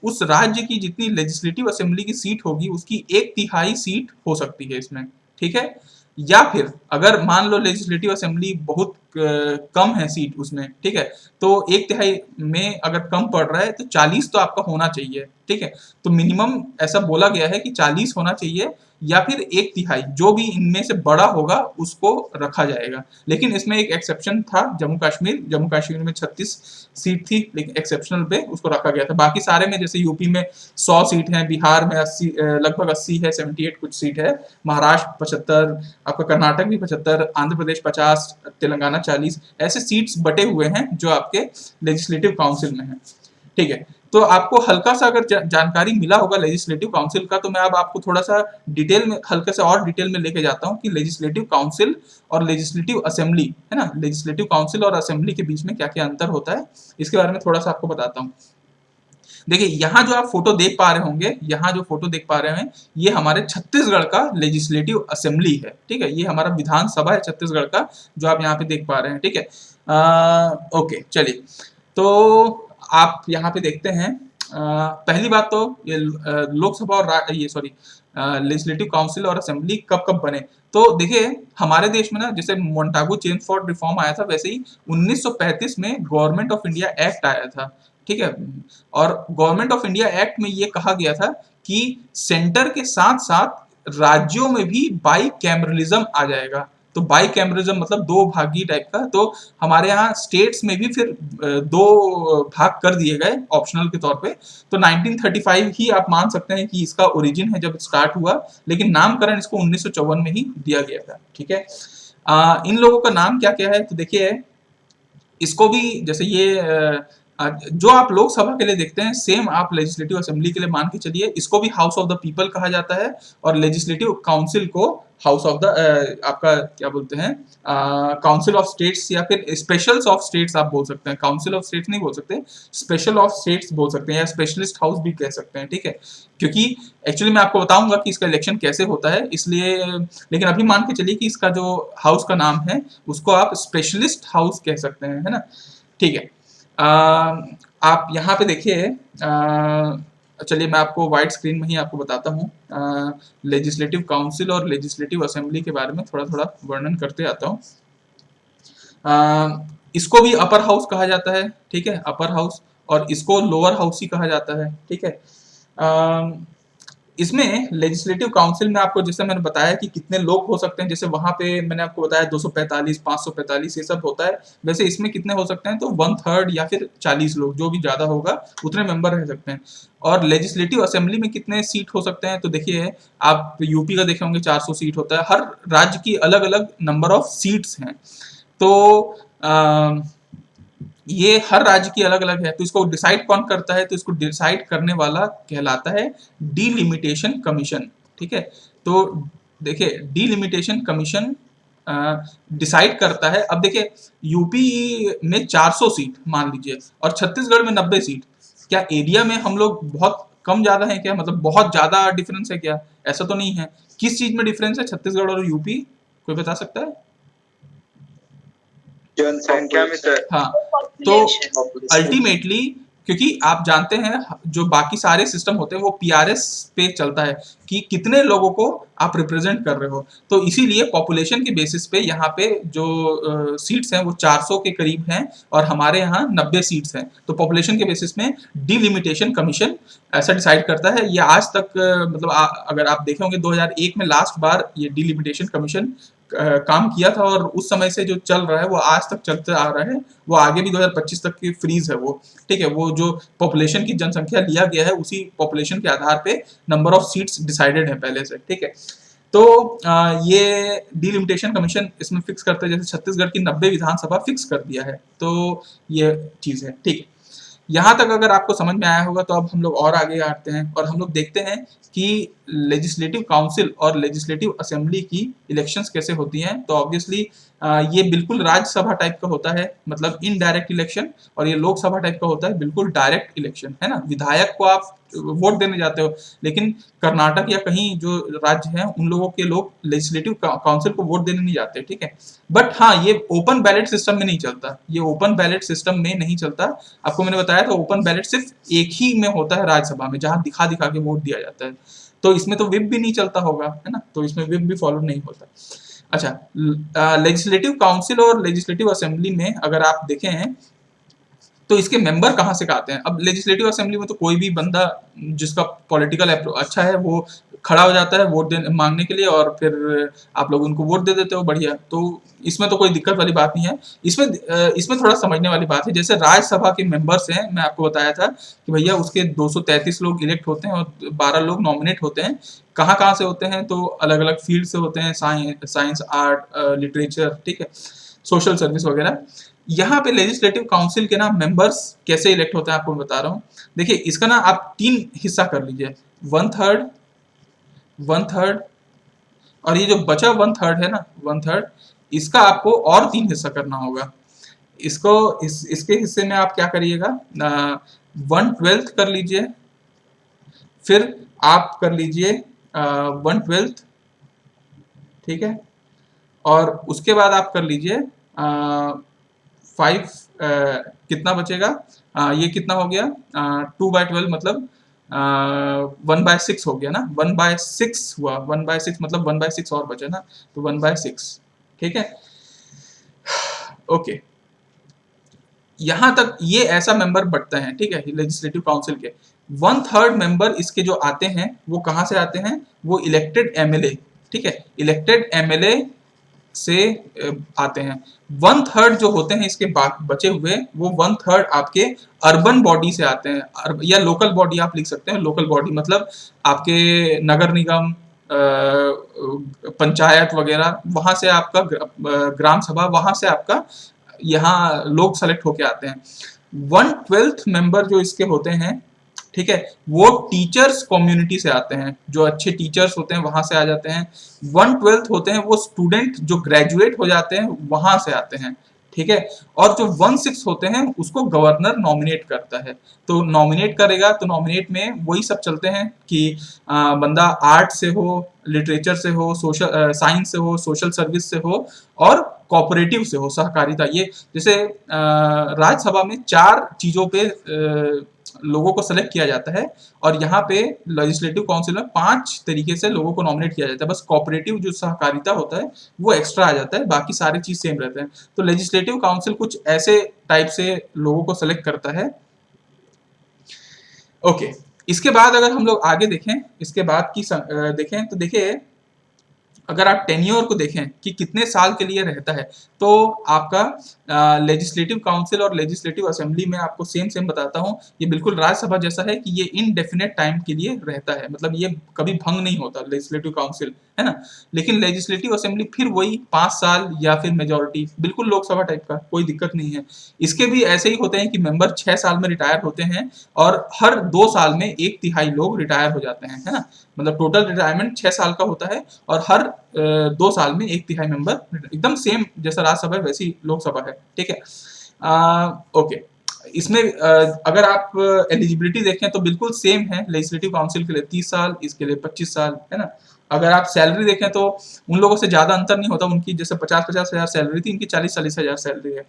उस राज्य की जितनी लेजिस्लेटिव असेंबली की सीट होगी उसकी 1/3 सीट हो सकती है इसमें, ठीक है। या फिर अगर मान लो लेजिस्लेटिव असेंबली बहुत कम है सीट उसमें, ठीक है, तो 1/3 में अगर कम पड़ रहा है तो 40 तो आपका होना चाहिए, ठीक है। तो मिनिमम ऐसा बोला गया है कि 40 होना चाहिए, या फिर 1/3, जो भी इनमें से बड़ा होगा उसको रखा जाएगा। लेकिन इसमें एक एक्सेप्शन था, जम्मू कश्मीर में 36 सीट थी, लेकिन एक्सेप्शनल पे उसको रखा गया था। बाकी सारे में, जैसे यूपी में 100 सीट है, बिहार में 80, लगभग 80 है, 78 कुछ सीट है, महाराष्ट्र 75, आपका कर्नाटक भी 75, आंध्र प्रदेश 50, तेलंगाना 40, ऐसे सीट्स बटे हुए हैं जो आपके लेजिस्लेटिव काउंसिल में है, ठीक है। तो आपको हल्का सा अगर जानकारी मिला होगा लेजिस्लेटिव काउंसिल का, तो मैं अब आपको थोड़ा सा डिटेल में, हल्के से और डिटेल में लेके जाता हूँ कि लेजिस्लेटिव काउंसिल और लेजिस्लेटिव असेंबली, है ना, लेजिस्लेटिव काउंसिल और असेंबली के बीच में क्या क्या अंतर होता है, इसके बारे में थोड़ा सा आपको बताता हूँ। देखिए, यहाँ जो आप फोटो देख पा रहे होंगे, यहाँ जो फोटो देख पा रहे हैं, ये हमारे छत्तीसगढ़ का लेजिस्लेटिव असेंबली है, ठीक है, ये हमारा विधानसभा है छत्तीसगढ़ का, जो आप यहाँ पे देख पा रहे हैं, ठीक है। ओके, चलिए, तो आप यहाँ पे देखते हैं, पहली बात तो ये लोकसभा और ये सॉरी लेजिस्लेटिव काउंसिल और असेंबली कब कब बने। तो देखिए, हमारे देश में ना, जैसे मोंटागू चेम्सफोर्ड रिफॉर्म आया था, वैसे ही 1935 में गवर्नमेंट ऑफ इंडिया एक्ट आया था, ठीक है। और गवर्नमेंट ऑफ इंडिया एक्ट में ये कहा गया था कि सेंटर के साथ साथ राज्यों में भी बाई कैमरलिज्म आ जाएगा। तो बाई कैमरलिज्म मतलब 2 भागी टाइप का। तो हमारे यहाँ स्टेट्स में भी फिर 2 भाग कर दिए गए ऑप्शनल के तौर पे। तो 1935 ही आप मान सकते हैं कि इसका ओरिजिन है जब स्टार्ट हुआ, लेकिन नामकरण इसको 1954 में ही दिया गया था, ठीक है। इन लोगों का नाम क्या क्या है, तो देखिए, इसको भी जैसे ये जो आप लोकसभा के लिए देखते हैं, सेम आप लेजिस्लेटिव असेंबली के लिए मान के चलिए। इसको भी हाउस ऑफ द पीपल कहा जाता है, और लेजिस्लेटिव काउंसिल को हाउस ऑफ द आपका क्या बोलते हैं, काउंसिल ऑफ स्टेट्स, या फिर स्पेशल्स ऑफ स्टेट्स आप बोल सकते हैं। काउंसिल ऑफ स्टेट्स नहीं बोल सकते, स्पेशल ऑफ स्टेट्स बोल सकते हैं, या स्पेशलिस्ट हाउस भी कह सकते हैं, ठीक है। क्योंकि एक्चुअली मैं आपको बताऊंगा कि इसका इलेक्शन कैसे होता है, इसलिए, लेकिन अभी मान के चलिए कि इसका जो हाउस का नाम है उसको आप स्पेशलिस्ट हाउस कह सकते हैं, है ना, ठीक है। आप यहाँ पे देखिए, चलिए मैं आपको वाइड स्क्रीन में ही आपको बताता हूँ। लेजिस्लेटिव काउंसिल और लेजिस्लेटिव असेंबली के बारे में थोड़ा थोड़ा वर्णन करते आता हूँ। इसको भी अपर हाउस कहा जाता है, ठीक है, अपर हाउस, और इसको लोअर हाउस ही कहा जाता है, ठीक है। इसमें लेजिस्लेटिव काउंसिल में आपको जैसे मैंने बताया कि कितने लोग हो सकते हैं, जैसे वहां पे मैंने आपको बताया 245, 545 ये सब होता है, वैसे इसमें कितने हो सकते हैं, तो 1/3 या फिर 40 लोग, जो भी ज्यादा होगा उतने मेंबर रह सकते हैं। और लेजिस्लेटिव असेंबली में कितने सीट हो सकते हैं, तो देखिए आप यूपी का देखे होंगे 400 सीट होता है, हर राज्य की अलग अलग नंबर ऑफ सीट्स हैं। तो ये हर राज्य की अलग अलग है, तो इसको डिसाइड कौन करता है, तो इसको डिसाइड करने वाला कहलाता है डिलिमिटेशन कमीशन, ठीक है। तो देखिए डिलिमिटेशन कमीशन डिसाइड करता है। अब देखिए यूपी में 400 सीट मान लीजिए और छत्तीसगढ़ में 90 सीट, क्या एरिया में हम लोग बहुत कम ज्यादा है क्या, मतलब बहुत ज्यादा डिफरेंस है क्या, ऐसा तो नहीं है। किस चीज में डिफरेंस है छत्तीसगढ़ और यूपी, कोई बता सकता है? जनसंख्या में सर। हाँ, तो Population. अल्टीमेटली क्योंकि आप जानते हैं जो बाकी सारे सिस्टम होते हैं वो पीआरएस पे चलता है कि कितने लोगों को आप रिप्रेजेंट कर रहे हो, तो इसीलिए पॉपुलेशन के बेसिस पे यहाँ पे जो सीट्स हैं वो 400 के करीब हैं और हमारे यहाँ 90 सीट्स हैं। तो पॉपुलेशन के बेसिस में डिलिमिटेशन कमीशन ऐसा डिसाइड करता है। ये आज तक मतलब अगर आप देखे होंगे 2001 में लास्ट बार ये डिलिमिटेशन कमीशन काम किया था और उस समय से जो चल रहा है वो आज तक चलते आ रहा है, वो आगे भी 2025 तक की फ्रीज है वो, ठीक है। वो जो पॉपुलेशन की जनसंख्या लिया गया है उसी पॉपुलेशन के आधार पे नंबर ऑफ सीट्स डिसाइडेड है पहले से, ठीक है। तो ये डिलिमिटेशन कमीशन इसमें फिक्स करता है, जैसे छत्तीसगढ़ की 90 विधानसभा फिक्स कर दिया है, तो ये चीज है, ठीक है। यहाँ तक अगर आपको समझ में आया होगा तो अब हम लोग और आगे आते हैं और हम लोग देखते हैं कि लेजिस्लेटिव काउंसिल और लेजिस्लेटिव असेंबली की इलेक्शंस कैसे होती हैं। तो ऑब्वियसली ये बिल्कुल राज्यसभा टाइप का होता है, मतलब इनडायरेक्ट इलेक्शन, और ये लोकसभा टाइप का होता है बिल्कुल डायरेक्ट इलेक्शन, है ना। विधायक को आप वोट देने जाते हो, लेकिन कर्नाटक या कहीं जो राज्य हैं उन लोगों के लोग लेजिस्लेटिव काउंसिल को वोट देने नहीं जाते, ठीक है। बट हाँ, ये ओपन बैलेट सिस्टम में नहीं चलता, ये ओपन बैलेट सिस्टम में नहीं चलता। आपको मैंने बताया था ओपन बैलेट सिर्फ एक ही में होता है राज्यसभा में, जहां दिखा दिखा के वोट दिया जाता है। तो इसमें तो विप भी नहीं चलता होगा, है ना, तो इसमें विप भी फॉलो नहीं होता। अच्छा, लेजिस्लेटिव काउंसिल और लेजिस्लेटिव असेंबली में अगर आप देखें हैं तो इसके मेंबर कहाँ से आते हैं। अब लेजिस्लेटिव असेंबली में तो कोई भी बंदा जिसका पॉलिटिकल अच्छा है वो खड़ा हो जाता है वोट मांगने के लिए और फिर आप लोग उनको वोट दे देते हो, बढ़िया। तो इसमें तो कोई दिक्कत वाली बात नहीं है। इसमें थोड़ा समझने वाली बात है, जैसे राज्यसभा के मेंबर्स हैं, मैं आपको बताया था कि भैया उसके 233 लोग इलेक्ट होते हैं और 12 लोग नॉमिनेट होते हैं। कहाँ कहाँ से होते हैं, तो अलग अलग फील्ड से होते हैं, साइंस, आर्ट, लिटरेचर, ठीक है, सोशल सर्विस वगैरह। यहाँ पे लेजिस्लेटिव काउंसिल के ना मेंबर्स कैसे इलेक्ट होते हैं आपको बता रहा हूँ। देखिए इसका ना आप 3 हिस्सा कर लीजिए, 1/3 और ये जो बचा 1/3 है ना, 1/3 इसका आपको और 3 हिस्सा करना होगा। इसके हिस्से में आप क्या करिएगा, 1/12 कर लीजिए, फिर आप कर लीजिए 1/12, ठीक है, और उसके बाद आप कर लीजिए 5, कितना बचेगा, ये कितना हो गया, 2/12 मतलब 1/6 हो गया ना, 1/6 हुआ, 1/6 मतलब 1/6 और बचा ना, तो 1/6, ठीक है। ओके, यहां तक ये ऐसा मेंबर बढ़ता है, ठीक है, लेजिस्लेटिव काउंसिल के। 1/3 मेंबर इसके जो आते हैं वो कहां से आते हैं, वो इलेक्टेड एमएलए, ठीक है, इलेक्टेड एमएलए से आते हैं। 1/3 जो होते हैं इसके बचे हुए, वो 1/3 आपके अर्बन बॉडी से आते हैं, या लोकल बॉडी आप लिख सकते हैं। लोकल बॉडी मतलब आपके नगर निगम, पंचायत वगैरह, वहां से आपका ग्राम सभा, वहां से आपका यहाँ लोग सेलेक्ट होके आते हैं। 1/12 मेंबर जो इसके होते हैं, ठीक है, वो टीचर्स कम्युनिटी से आते हैं, जो अच्छे टीचर्स होते हैं वहां से आ जाते हैं। 1/12 होते हैं वो स्टूडेंट जो ग्रेजुएट हो जाते हैं वहां से आते हैं, ठीक है। और जो 1/6 होते हैं उसको गवर्नर नॉमिनेट करता है। तो नॉमिनेट करेगा, तो नॉमिनेट में वही सब चलते हैं कि बंदा आर्ट से हो, लिटरेचर से हो, सोशल साइंस से हो, सोशल सर्विस से हो, और कोऑपरेटिव से हो, सहकारिता। ये जैसे राज्यसभा में 4 चीजों पे लोगों को सेलेक्ट किया जाता है, और यहाँ पे लेजिस्लेटिव काउंसिल में 5 तरीके से लोगों को नॉमिनेट किया जाता है। बस कोऑपरेटिव जो सहकारिता होता है वो एक्स्ट्रा आ जाता है, बाकी सारी चीज सेम रहते हैं। तो लेजिस्लेटिव काउंसिल कुछ ऐसे टाइप से लोगों को सेलेक्ट करता है। ओके, इसके बाद अगर हम लोग आगे देखें, इसके बाद की देखें तो देखिए, अगर आप टेन्योर को देखें कि कितने साल के लिए रहता है, तो आपका लेजिस्लेटिव काउंसिल और लेजिस्लेटिव असेंबली में आपको सेम सेम बताता हूँ, ये बिल्कुल राज्यसभा जैसा है कि ये इनडेफिनेट टाइम के लिए रहता है, मतलब ये कभी भंग नहीं होता लेजिस्लेटिव काउंसिल, है ना। लेकिन लेजिस्लेटिव असेंबली फिर वही 5 साल या फिर मेजोरिटी, बिल्कुल लोकसभा टाइप का, कोई दिक्कत नहीं है। इसके भी ऐसे ही होते हैं कि मेंबर 6 साल में रिटायर होते हैं, और हर 2 साल में 1/3 लोग रिटायर हो जाते हैं, है ना। मतलब टोटल रिटायरमेंट 6 साल का होता है, और हर 2 साल में 1/3 मेंबर, एकदम सेम जैसा राज्यसभा है वैसी लोकसभा है, ठीक है। ओके, इसमें अगर आप एलिजिबिलिटी देखें तो बिल्कुल सेम है लेजिस्लेटिव काउंसिल के लिए 30 साल, इसके लिए 25 साल, है ना। अगर आप सैलरी देखें तो उन लोगों से ज्यादा अंतर नहीं होता, उनकी जैसे 50-50 हजार सैलरी थी, इनकी 40-40 हजार सैलरी है,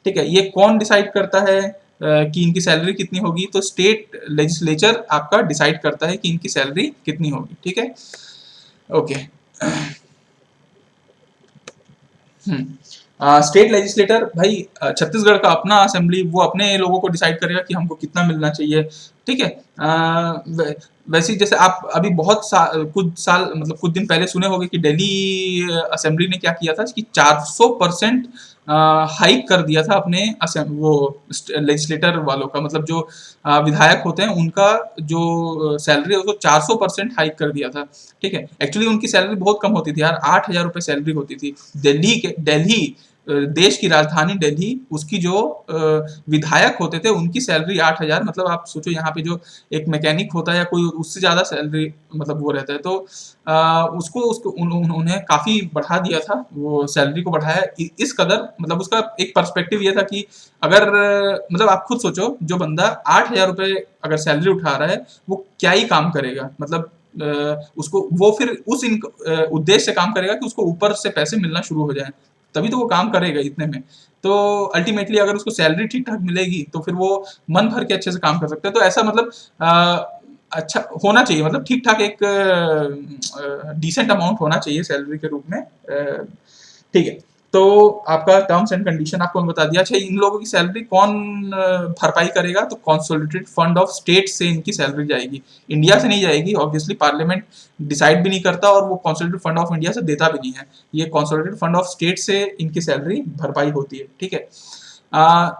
ठीक है। ये कौन डिसाइड करता है कि इनकी सैलरी कितनी होगी? तो स्टेट लेजिस्लेचर आपका डिसाइड करता है कि इनकी सैलरी कितनी होगी, ठीक है। ओके, स्टेट लेजिस्लेटर भाई, छत्तीसगढ़ का अपना असेंबली, वो अपने लोगों को डिसाइड करेगा कि हमको कितना मिलना चाहिए, ठीक है। वैसे जैसे आप अभी कुछ साल मतलब कुछ दिन पहले सुने होंगे कि दिल्ली असेंबली ने क्या किया था कि 400% हाइक कर दिया था अपने वो लेजिस्लेटर वालों का, मतलब जो विधायक होते हैं उनका जो सैलरी है उसको 400% हाइक कर दिया था, ठीक है। एक्चुअली उनकी सैलरी बहुत कम होती थी यार, 8,000 रुपये सैलरी होती थी। दिल्ली देश की राजधानी दिल्ली, उसकी जो विधायक होते थे उनकी सैलरी 8,000, मतलब आप सोचो यहाँ पे जो एक मैकेनिक होता है या कोई उससे ज्यादा सैलरी मतलब वो रहता है, तो उसको उन्होंने काफी बढ़ा दिया था, वो सैलरी को बढ़ाया इस कदर, मतलब उसका एक पर्सपेक्टिव ये था कि अगर मतलब आप खुद सोचो, जो बंदा 8,000 रुपये अगर सैलरी उठा रहा है वो क्या ही काम करेगा, मतलब उसको वो फिर उस उद्देश्य से काम करेगा कि उसको ऊपर से पैसे मिलना शुरू हो जाए, तभी तो वो काम करेगा इतने में। तो अल्टीमेटली अगर उसको सैलरी ठीक ठाक मिलेगी तो फिर वो मन भर के अच्छे से काम कर सकता है। तो ऐसा मतलब अच्छा होना चाहिए, मतलब ठीक ठाक एक डिसेंट अमाउंट होना चाहिए सैलरी के रूप में, ठीक है। तो आपका टर्म्स एंड कंडीशन आपको बता दिया। अच्छा, इन लोगों की सैलरी कौन भरपाई करेगा? तो कंसोलिडेटेड फंड ऑफ स्टेट से इनकी सैलरी जाएगी, इंडिया से नहीं जाएगी, ऑब्वियसली पार्लियामेंट डिसाइड भी नहीं करता और वो कंसोलिडेटेड फंड ऑफ इंडिया से देता भी नहीं है, ये कंसोलिडेटेड फंड ऑफ स्टेट से इनकी सैलरी भरपाई होती है, ठीक है।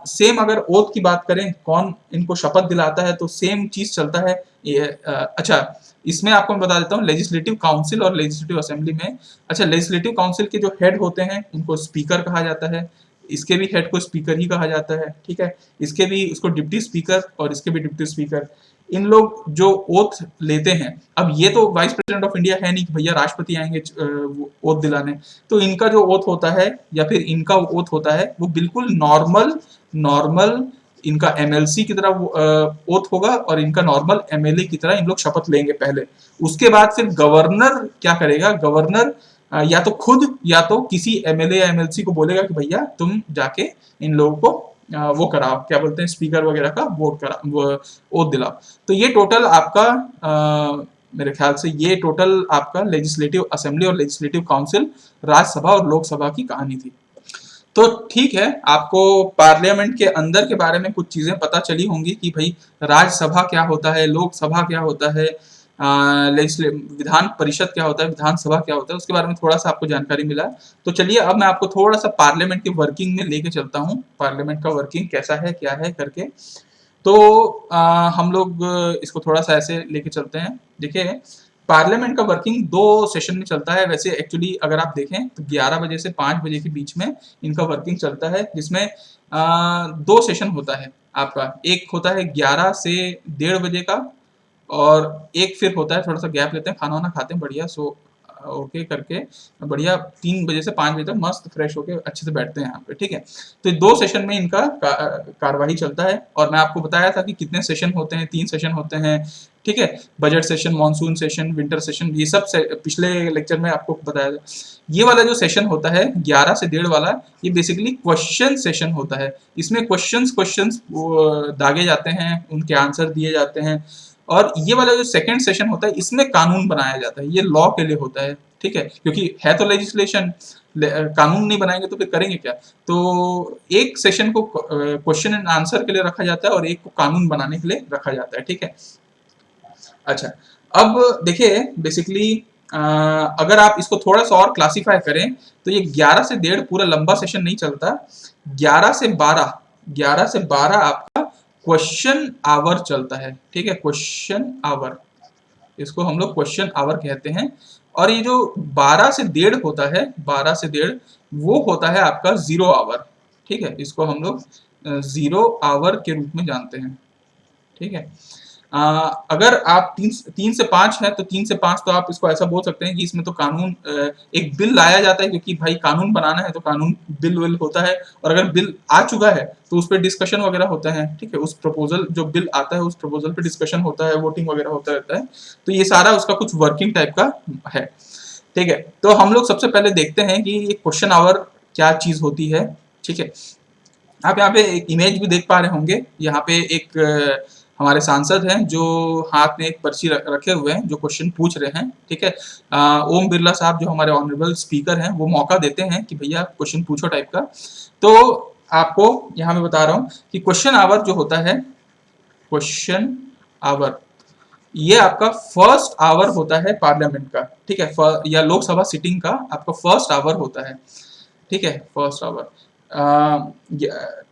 सेम अगर ओथ की बात करें, कौन इनको शपथ दिलाता है, तो सेम चीज चलता है ये। अच्छा, इसमें आपको मैं बता देता हूँ लेजिस्लेटिव काउंसिल और लेजिस्लेटिव असेंबली में। अच्छा, लेजिस्लेटिव काउंसिल के जो हेड होते हैं उनको स्पीकर कहा जाता है, इसके भी हेड को स्पीकर ही कहा जाता है, ठीक है। इसके भी उसको डिप्टी स्पीकर और इसके भी डिप्टी स्पीकर। इन लोग जो ओथ लेते हैं, अब ये तो वाइस प्रेसिडेंट ऑफ इंडिया है नहीं कि भैया राष्ट्रपति आएंगे ओथ दिलाने, तो इनका जो ओथ होता है या फिर इनका ओथ होता है वो बिल्कुल नॉर्मल इनका एमएलसी की तरह ओथ होगा, और इनका नॉर्मल एमएलए की तरह इन लोग शपथ लेंगे पहले। उसके बाद फिर गवर्नर क्या करेगा? गवर्नर या तो खुद या तो किसी एमएलए या एमएलसी को बोलेगा कि भैया तुम जाके इन लोगों को वो कराओ, क्या बोलते हैं, स्पीकर वगैरह का वोट करा, ओथ दिलाओ। तो ये टोटल आपका मेरे ख्याल से ये टोटल आपका लेजिस्लेटिव असेंबली और लेजिस्लेटिव काउंसिल, राज्यसभा और लोकसभा की कहानी थी। तो ठीक है, आपको पार्लियामेंट के अंदर के बारे में कुछ चीजें पता चली होंगी कि भाई राज्यसभा क्या होता है, लोकसभा क्या होता है, विधान परिषद क्या होता है, विधानसभा क्या होता है, उसके बारे में थोड़ा सा आपको जानकारी मिला। तो चलिए अब मैं आपको थोड़ा सा पार्लियामेंट के वर्किंग में लेके चलता हूँ, पार्लियामेंट का वर्किंग कैसा है क्या है करके। तो हम लोग इसको थोड़ा सा ऐसे लेके चलते हैं। देखिए, पार्लियामेंट का वर्किंग 2 सेशन में चलता है। वैसे एक्चुअली अगर आप देखें तो 11 बजे से 5 बजे के बीच में इनका वर्किंग चलता है, जिसमें 2 सेशन होता है आपका। एक होता है 11 से 1:30 बजे का, और एक फिर होता है, थोड़ा सा गैप लेते हैं, खाना वाना खाते हैं बढ़िया, सो ओके करके बढ़िया 3 बजे से 5 बजे तक मस्त फ्रेश होके अच्छे से बैठते हैं यहाँ पे, ठीक है। तो 2 सेशन में इनका कार्यवाही चलता है, और मैं आपको बताया था कि कितने सेशन होते हैं, 3 सेशन होते हैं, ठीक है। Budget session, monsoon session, winter session, ये सब पिछले लेक्चर में आपको बताया था। ये वाला जो सेशन होता है 11 से 1:30 वाला, ये बेसिकली क्वेश्चन सेशन होता है। इसमें क्वेश्चंस दागे जाते हैं, उनके आंसर दिए जाते हैं। और ये वाला जो सेकंड सेशन होता है, इसमें कानून बनाया जाता है, ये लॉ के लिए होता है, ठीक है। क्योंकि है तो लेजिस्लेशन, कानून नहीं बनाएंगे तो फिर करेंगे क्या। तो एक सेशन को क्वेश्चन एंड आंसर के लिए रखा जाता है और एक को कानून बनाने के लिए रखा जाता है, ठीक है। अच्छा, अब देखिए बेसिकली अगर आप इसको थोड़ा सा और क्लासिफाई करें तो ये 11 से 1:30 पूरा लंबा सेशन नहीं चलता। 11 से 12 आपका क्वेश्चन आवर चलता है, ठीक है। क्वेश्चन आवर, इसको हम लोग क्वेश्चन आवर कहते हैं। और ये जो 12 से 1:30 होता है, 12 से 1:30 वो होता है आपका 0 आवर, ठीक है। इसको हम लोग 0 आवर के रूप में जानते हैं, ठीक है। अगर आप 3 से 5 है तो 3 से 5 तो आप इसको ऐसा बोल सकते हैं कि इसमें तो कानून एक बिल लाया जाता है, क्योंकि भाई कानून बनाना है तो कानून बिल विल होता है। और अगर बिल आ चुका है तो उस पर डिस्कशन वगैरह होता है, ठीक है। उस प्रपोजल जो बिल आता है उस प्रपोजल पे डिस्कशन होता है, वोटिंग वगैरह होता रहता है। तो ये सारा उसका कुछ वर्किंग टाइप का है, ठीक है। तो हम लोग सबसे पहले देखते हैं कि ये क्वेश्चन आवर क्या चीज होती है, ठीक है। आप यहाँ पे एक इमेज भी देख पा रहे होंगे। यहाँ पे एक हमारे सांसद हैं जो हाथ में एक पर्ची रखे हुए हैं, जो क्वेश्चन पूछ रहे हैं, ठीक है। ओम बिरला साहब जो हमारे ऑनरेबल स्पीकर हैं, वो मौका देते हैं कि भैया क्वेश्चन पूछो टाइप का। तो आपको यहाँ मैं बता रहा हूँ कि क्वेश्चन आवर जो होता है, क्वेश्चन आवर ये आपका फर्स्ट आवर होता है पार्लियामेंट का, ठीक है। या लोकसभा सिटिंग का आपका फर्स्ट आवर होता है, ठीक है, फर्स्ट आवर,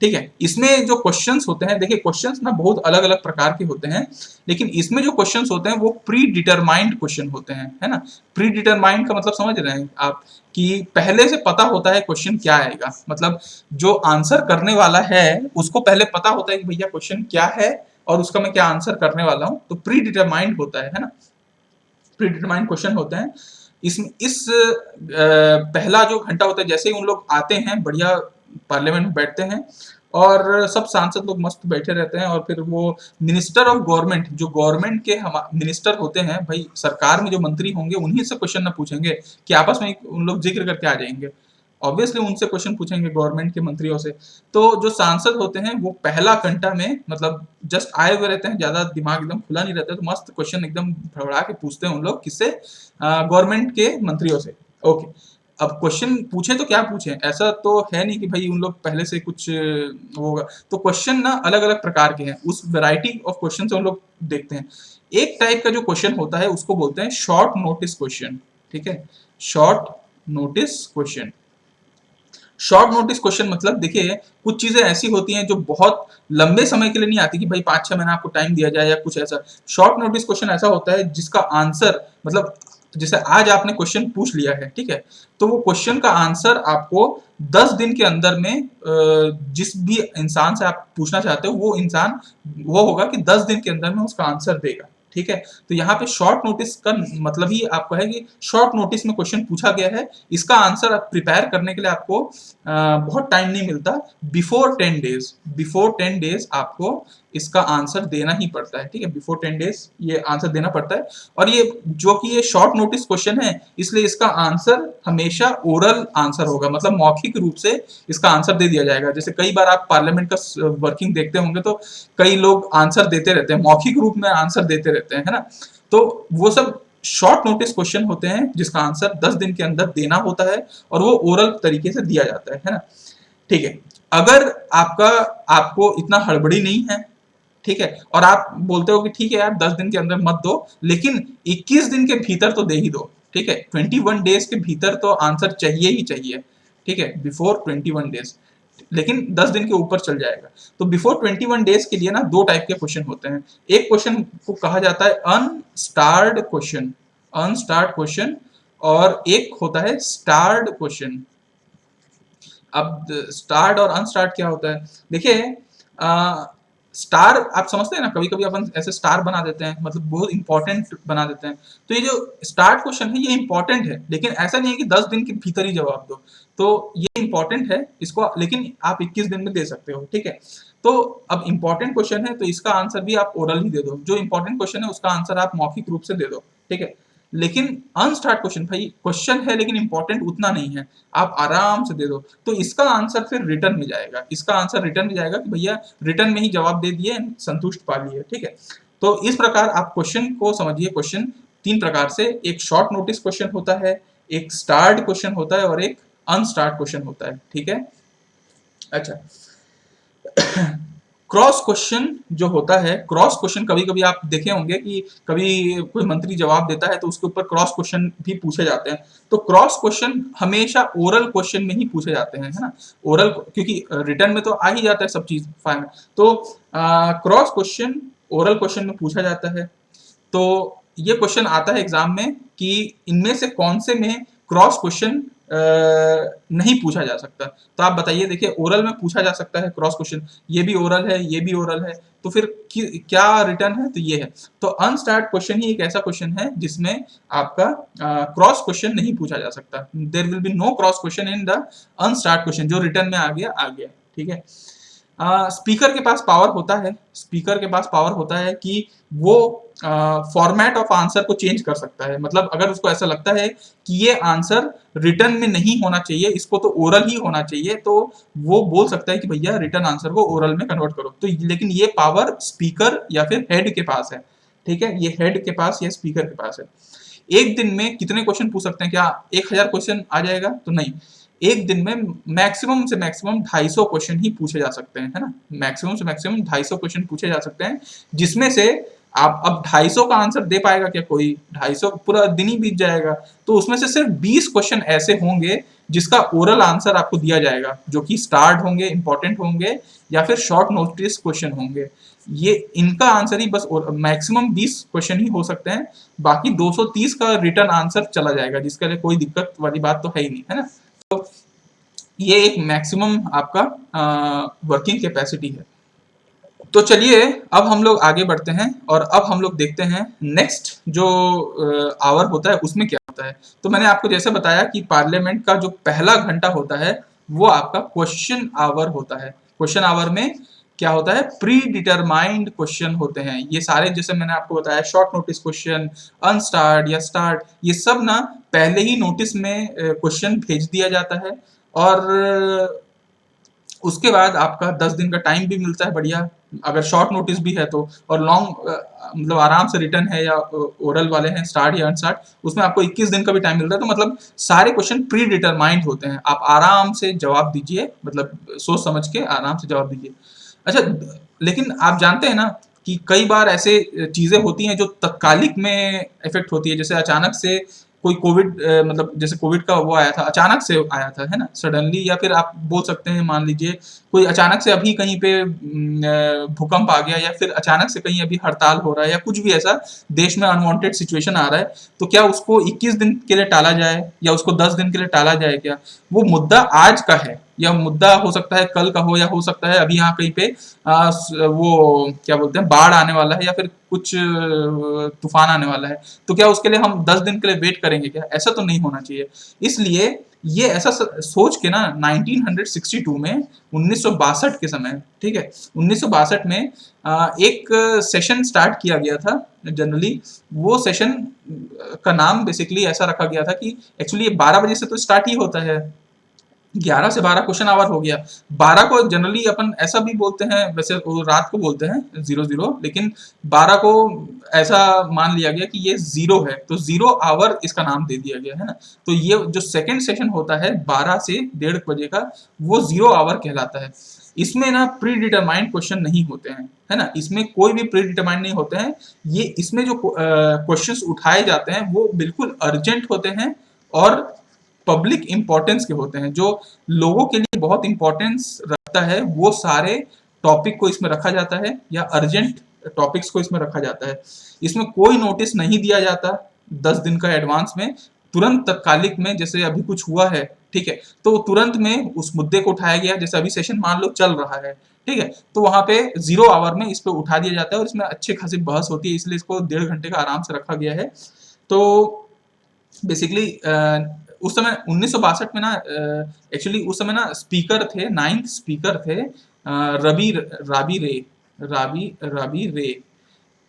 ठीक है। इसमें जो क्वेश्चंस होते हैं, देखिए क्वेश्चंस ना बहुत अलग अलग प्रकार के होते हैं, लेकिन इसमें जो क्वेश्चंस होते हैं वो प्री डिटरमाइंड क्वेश्चन होते हैं, है ना। प्री डिटरमाइंड का मतलब समझ रहे हैं आप, कि पहले से पता होता है क्वेश्चन क्या आएगा। मतलब जो आंसर करने वाला है उसको पहले पता होता है कि भैया क्वेश्चन क्या है और उसका मैं क्या आंसर करने वाला हूँ, तो प्री डिटरमाइंड होता है ना। प्री डिटरमाइंड क्वेश्चन होते हैं। इस पहला जो घंटा होता है, जैसे ही उन लोग आते हैं बढ़िया पार्लियामेंट में बैठते हैं और सब सांसद लोग मस्त बैठे रहते हैं, और फिर वो मिनिस्टर ऑफ गवर्नमेंट, जो गवर्नमेंट के हम मिनिस्टर होते हैं, भाई सरकार में जो मंत्री होंगे उन्हीं से क्वेश्चन ना पूछेंगे कि आपस में उन लोग जिक्र करके आ जाएंगे। ऑब्वियसली उनसे क्वेश्चन पूछेंगे गवर्नमेंट के मंत्रियों से। तो जो सांसद होते हैं वो पहला घंटा में मतलब जस्ट आए हुए रहते हैं, ज्यादा दिमाग एकदम खुला नहीं रहता है, तो मस्त क्वेश्चन एकदम भड़बड़ा के पूछते हैं उन लोग, किससे, गवर्नमेंट के मंत्रियों से। ओके, अब क्वेश्चन पूछे तो क्या पूछे, ऐसा तो है नहीं कि भाई उन लोग पहले से कुछ वो होगा। तो क्वेश्चन ना अलग अलग प्रकार के हैं, उस वैरायटी ऑफ क्वेश्चन से हम लोग देखते हैं। एक टाइप का जो क्वेश्चन होता है उसको बोलते हैं शॉर्ट नोटिस क्वेश्चन, ठीक है। Short notice question, short notice question मतलब देखिए कुछ चीजें ऐसी होती हैं जो बहुत लंबे समय के लिए नहीं आती कि भाई 5-6 महीना आपको टाइम दिया जाए या कुछ ऐसा। शॉर्ट नोटिस क्वेश्चन ऐसा होता है जिसका आंसर मतलब जैसे आज आपने क्वेश्चन पूछ लिया है, ठीक है, तो वो क्वेश्चन का आंसर आपको 10 दिन के अंदर में जिस भी इंसान से आप पूछना चाहते हो वो इंसान वो होगा कि 10 दिन के अंदर में उसका आंसर देगा, ठीक है। तो यहाँ पे शॉर्ट नोटिस का मतलब ही आपको है कि शॉर्ट नोटिस में क्वेश्चन पूछा गया है, इसका आंसर प्रिपेयर करने के लिए आपको बहुत टाइम नहीं मिलता। बिफोर 10 डेज आपको इसका आंसर देना ही पड़ता है, ठीक है। बिफोर 10 डेज ये आंसर देना पड़ता है। और ये जो कि ये शॉर्ट नोटिस क्वेश्चन है, इसलिए इसका आंसर हमेशा ओरल आंसर होगा, मतलब मौखिक रूप से इसका आंसर दे दिया जाएगा। जैसे कई बार आप पार्लियामेंट का वर्किंग देखते होंगे तो कई लोग आंसर देते रहते हैं, मौखिक रूप में आंसर देते रहते हैं, है ना। तो वो सब शॉर्ट नोटिस क्वेश्चन होते हैं जिसका आंसर 10 दिन के अंदर देना होता है और वो ओरल तरीके से दिया जाता है ना, ठीक है। अगर आपको इतना हड़बड़ी नहीं है, ठीक है, और आप बोलते हो कि ठीक है यार 10 दिन के अंदर मत दो, लेकिन 21 दिन के भीतर तो दे ही दो, ठीक है। 21 डेज के भीतर तो आंसर चाहिए ही चाहिए, ठीक है, बिफोर 21 डेज, लेकिन 10 दिन के ऊपर चल जाएगा। तो बिफोर 21 डेज के लिए ना 2 टाइप के क्वेश्चन होते हैं। एक क्वेश्चन को कहा जाता है अनस्टार्ड क्वेश्चन, और एक होता है स्टार्ड क्वेश्चन। अब स्टार्ड और अनस्टार्ड क्या होता है, देखिए स्टार आप समझते हैं ना, कभी कभी अपन ऐसे स्टार बना देते हैं, मतलब बहुत इंपॉर्टेंट बना देते हैं। तो ये जो स्टार्ट क्वेश्चन है ये इंपॉर्टेंट है, लेकिन ऐसा नहीं है कि 10 दिन के भीतर ही जवाब दो। तो ये इंपॉर्टेंट है, इसको लेकिन आप 21 दिन में दे सकते हो, ठीक है। तो अब इंपॉर्टेंट क्वेश्चन है तो इसका आंसर भी आप ओरल ही दे दो, जो इंपॉर्टेंट क्वेश्चन है उसका आंसर आप मौखिक रूप से दे दो, ठीक है। लेकिन अनस्टार्ट क्वेश्चन, भाई क्वेश्चन है लेकिन इंपॉर्टेंट उतना नहीं है, आप आराम से दे दो, तो इसका आंसर फिर रिटर्न में जाएगा। इसका आंसर रिटर्न में जाएगा कि भैया रिटर्न में ही जवाब दे दिए, संतुष्ट पा लिए, ठीक है। तो इस प्रकार आप क्वेश्चन को समझिए। क्वेश्चन 3 प्रकार से, एक शॉर्ट नोटिस क्वेश्चन होता है, एक स्टार्ट क्वेश्चन होता है और एक अनस्टार्ट क्वेश्चन होता है, ठीक है। अच्छा, क्रॉस क्वेश्चन जो होता है, क्रॉस क्वेश्चन कभी कभी आप देखे होंगे कि कभी कोई मंत्री जवाब देता है तो उसके ऊपर क्रॉस क्वेश्चन भी पूछे जाते हैं। तो क्रॉस क्वेश्चन हमेशा ओरल क्वेश्चन में ही पूछे जाते हैं, है ना। ओरल, क्योंकि रिटर्न में तो आ ही जाता है सब चीज फाइन, तो क्रॉस क्वेश्चन ओरल क्वेश्चन में पूछा जाता है। तो ये क्वेश्चन आता है एग्जाम में कि इनमें से कौन से में क्रॉस क्वेश्चन नहीं पूछा जा सकता। तो आप बताइए, देखिए ओरल में पूछा जा सकता है क्रॉस क्वेश्चन, ये भी ओरल है, ये भी ओरल है, तो फिर क्या रिटर्न है, तो ये है। तो अनस्टार्ट क्वेश्चन ही एक ऐसा क्वेश्चन है जिसमें आपका क्रॉस क्वेश्चन नहीं पूछा जा सकता। There will be no cross question in the unstarred question, जो रिटर्न में आ गया, ठीक है। स्पीकर के पास पावर होता है, स्पीकर के पास पावर होता है कि वो फॉर्मेट ऑफ आंसर को चेंज कर सकता है। मतलब अगर उसको ऐसा लगता है कि ये आंसर रिटर्न में नहीं होना चाहिए, इसको तो ओरल ही होना चाहिए, तो वो बोल सकता है कि भैया रिटर्न आंसर को ओरल में कन्वर्ट करो। तो लेकिन ये पावर स्पीकर या फिर हेड के पास है, ठीक है, ये हेड के पास या स्पीकर के पास है। एक दिन में कितने क्वेश्चन पूछ सकते हैं? क्या 1000 क्वेश्चन आ जाएगा? तो नहीं, एक दिन में मैक्सिमम से मैक्सिमम 250 क्वेश्चन ही पूछे जा सकते हैं, है ना। मैक्सिमम से मैक्सिमम 250 क्वेश्चन पूछे जा सकते हैं, जिसमें से आप अब 250 का आंसर दे पाएगा क्या कोई? 250 पूरा दिन ही बीत जाएगा। तो उसमें से सिर्फ 20 क्वेश्चन ऐसे होंगे जिसका ओरल आंसर आपको दिया जाएगा, जो कि स्टार्ट होंगे, इंपॉर्टेंट होंगे या फिर शॉर्ट नोटिस क्वेश्चन होंगे। ये इनका आंसर ही बस मैक्सिमम 20 क्वेश्चन ही हो सकते हैं, बाकी 230 का रिटर्न आंसर चला जाएगा, जिसके लिए कोई दिक्कत वाली बात तो है ही नहीं, है ना। तो ये एक मैक्सिमम आपका वर्किंग कैपेसिटी है। तो चलिए अब हम लोग आगे बढ़ते हैं और अब हम लोग देखते हैं नेक्स्ट जो आवर होता है उसमें क्या होता है। तो मैंने आपको जैसे बताया कि पार्लियामेंट का जो पहला घंटा होता है वो आपका क्वेश्चन आवर होता है। क्वेश्चन आवर में क्या होता है? प्री डिटरमाइंड क्वेश्चन होते हैं। ये सारे जैसे मैंने आपको बताया, शॉर्ट नोटिस क्वेश्चन, अनस्टार्ट या स्टार्ट, ये सब ना पहले ही नोटिस में क्वेश्चन भेज दिया जाता है और उसके बाद आपका 10 दिन का टाइम भी मिलता है बढ़िया, अगर शॉर्ट नोटिस भी है तो। और लॉन्ग मतलब आराम से रिटर्न है या ओरल वाले हैं, स्टार्ट या अनस्टार्ट, उसमें आपको 21 दिन का भी टाइम मिलता है। तो मतलब सारे क्वेश्चन प्री डिटरमाइंड होते हैं, आप आराम से जवाब दीजिए, मतलब सोच समझ के आराम से जवाब दीजिए। अच्छा, लेकिन आप जानते हैं ना कि कई बार ऐसे चीजें होती हैं जो तत्कालिक में इफेक्ट होती है। जैसे अचानक से कोई कोविड मतलब जैसे कोविड का वो आया था, अचानक से आया था, है ना, सडनली। या फिर आप बोल सकते हैं, मान लीजिए कोई अचानक से अभी कहीं पे भूकंप आ गया, या फिर अचानक से कहीं अभी हड़ताल हो रहा है, या कुछ भी ऐसा देश में अनवांटेड सिचुएशन आ रहा है, तो क्या उसको 21 दिन के लिए टाला जाए या उसको 10 दिन के लिए टाला जाए? क्या वो मुद्दा आज का है, या मुद्दा हो सकता है कल का हो, या हो सकता है अभी यहाँ कहीं पे वो क्या बोलते हैं, बाढ़ आने वाला है या फिर कुछ तूफान आने वाला है, तो क्या उसके लिए हम 10 दिन के लिए वेट करेंगे? क्या ऐसा तो नहीं होना चाहिए। इसलिए ये ऐसा सोच के ना 1962 में 1962 के समय, ठीक है, 1962 में एक सेशन स्टार्ट किया गया था जनरली। वो सेशन का नाम बेसिकली ऐसा रखा गया था कि एक्चुअली 12 बजे से तो स्टार्ट ही होता है, 11 से 12 क्वेश्चन आवर हो गया। 12 को जनरली अपन ऐसा भी बोलते हैं, वैसे वो रात को बोलते हैं 00, लेकिन 12 को ऐसा मान लिया गया कि ये 0 है, तो 0 आवर इसका नाम दे दिया गया, है ना। तो ये जो सेकंड सेशन होता है 12 से 1:30 बजे का, वो 0 आवर कहलाता है। इसमें ना प्री डिटरमाइंड क्वेश्चन नहीं होते हैं, है ना, इसमें कोई भी प्री डिटरमाइंड नहीं होते हैं। ये इसमें जो क्वेश्चंस उठाए जाते हैं वो बिल्कुल अर्जेंट होते हैं और पब्लिक इंपॉर्टेंस के होते हैं, जो लोगों के लिए बहुत इंपॉर्टेंस रखता है, वो सारे टॉपिक को इसमें रखा जाता है, या अर्जेंट टॉपिक्स को इसमें रखा जाता है। इसमें कोई नोटिस नहीं दिया जाता 10 दिन का एडवांस में, तुरंत तत्कालिक में, जैसे अभी कुछ हुआ है, ठीक है, तो तुरंत में उस मुद्दे को उठाया गया। जैसे अभी सेशन मान लो चल रहा है, ठीक है। तो वहां पे 0 आवर में इस पे उठा दिया जाता है और इसमें अच्छी खासी बहस होती है, इसलिए इसको 1.5 घंटे का आराम से रखा गया है। तो बेसिकली उस समय 1962 में ना एक्चुअली उस समय ना स्पीकर थे, 9th स्पीकर थे रवि राबी रे राबी रे।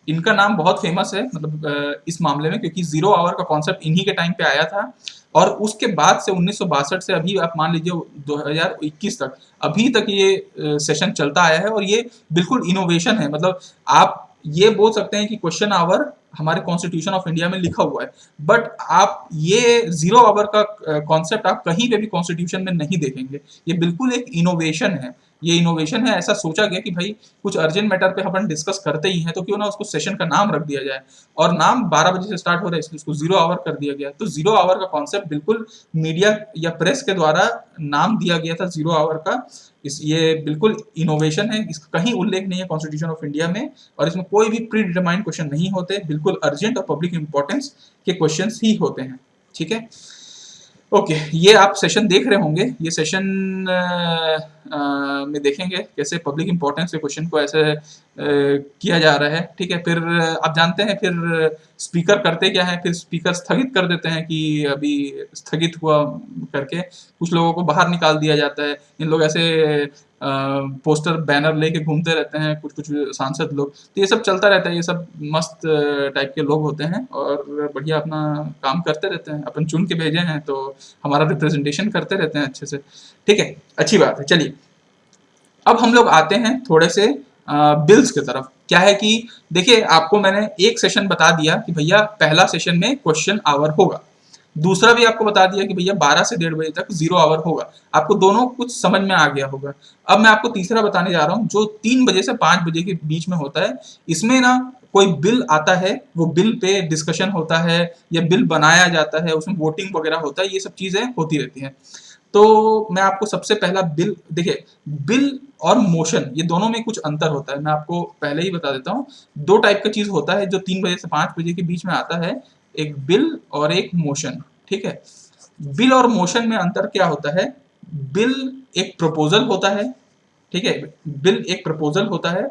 इनका नाम बहुत फेमस है मतलब इस मामले में, क्योंकि 0 आवर का कॉन्सेप्ट इन्हीं के टाइम पे आया था और उसके बाद से 1962 से अभी आप मान लीजिए 2021 तक अभी तक ये सेशन चलता आया है और ये बिल्कुल इनोवेशन है। मतलब आप ये बोल सकते हैं कि क्वेश्चन आवर हमारे कॉन्स्टिट्यूशन ऑफ इंडिया में लिखा हुआ है, बट आप ये 0 आवर का कॉन्सेप्ट आप कहीं पे भी कॉन्स्टिट्यूशन में नहीं देखेंगे। ये बिल्कुल एक इनोवेशन है, ये इनोवेशन है। ऐसा सोचा गया कि भाई कुछ अर्जेंट मैटर पे अपन डिस्कस करते ही हैं तो क्यों ना उसको सेशन का नाम रख दिया जाए, और नाम 12 बजे से स्टार्ट हो रहा है इसलिए उसको 0 आवर कर दिया गया। तो 0 आवर का कॉन्सेप्ट बिल्कुल मीडिया या प्रेस के द्वारा नाम दिया गया था 0 आवर का। ये बिल्कुल इनोवेशन है, इसका कहीं उल्लेख नहीं है कॉन्स्टिट्यूशन ऑफ इंडिया में, और इसमें कोई भी प्री डिटरमाइंड क्वेश्चन नहीं होते, बिल्कुल अर्जेंट और पब्लिक इंपॉर्टेंस के क्वेश्चंस ही होते हैं। ठीक है, ओके, ये आप सेशन देख रहे होंगे। ये सेशन में देखेंगे कैसे पब्लिक इंपॉर्टेंस के क्वेश्चन को ऐसे किया जा रहा है। ठीक है, फिर आप जानते हैं फिर स्पीकर करते क्या है, फिर स्पीकर स्थगित कर देते हैं कि अभी स्थगित हुआ करके, कुछ लोगों को बाहर निकाल दिया जाता है। इन लोग ऐसे पोस्टर बैनर लेके घूमते रहते हैं कुछ कुछ सांसद लोग, तो ये सब चलता रहता है। ये सब मस्त टाइप के लोग होते हैं और बढ़िया अपना काम करते रहते हैं, अपन चुन के भेजे हैं तो हमारा रिप्रेजेंटेशन करते रहते हैं अच्छे से। ठीक है, अच्छी बात है। चलिए अब हम लोग आते हैं थोड़े से बिल्स की तरफ। क्या है कि देखिए, आपको मैंने एक सेशन बता दिया कि भैया पहला सेशन में क्वेश्चन आवर होगा, दूसरा भी आपको बता दिया कि भैया 12 से 1:30 बजे तक 0 आवर होगा। आपको दोनों कुछ समझ में आ गया होगा। अब मैं आपको तीसरा बताने जा रहा हूँ जो 3 बजे से 5 बजे के बीच में होता है। इसमें ना कोई बिल आता है, वो बिल पे डिस्कशन होता है या बिल बनाया जाता है, उसमें वोटिंग वगैरह होता है, ये सब चीजें होती रहती हैं। तो मैं आपको सबसे पहला बिल, देखिए बिल और मोशन ये दोनों में कुछ अंतर होता है, मैं आपको पहले ही बता देता हूँ। 2 टाइप का चीज होता है जो 3 बजे से 5 बजे के बीच में आता है, एक बिल और एक मोशन। ठीक है, बिल और मोशन में अंतर क्या होता है? बिल एक प्रपोजल होता है, ठीक है, बिल एक प्रपोजल होता है,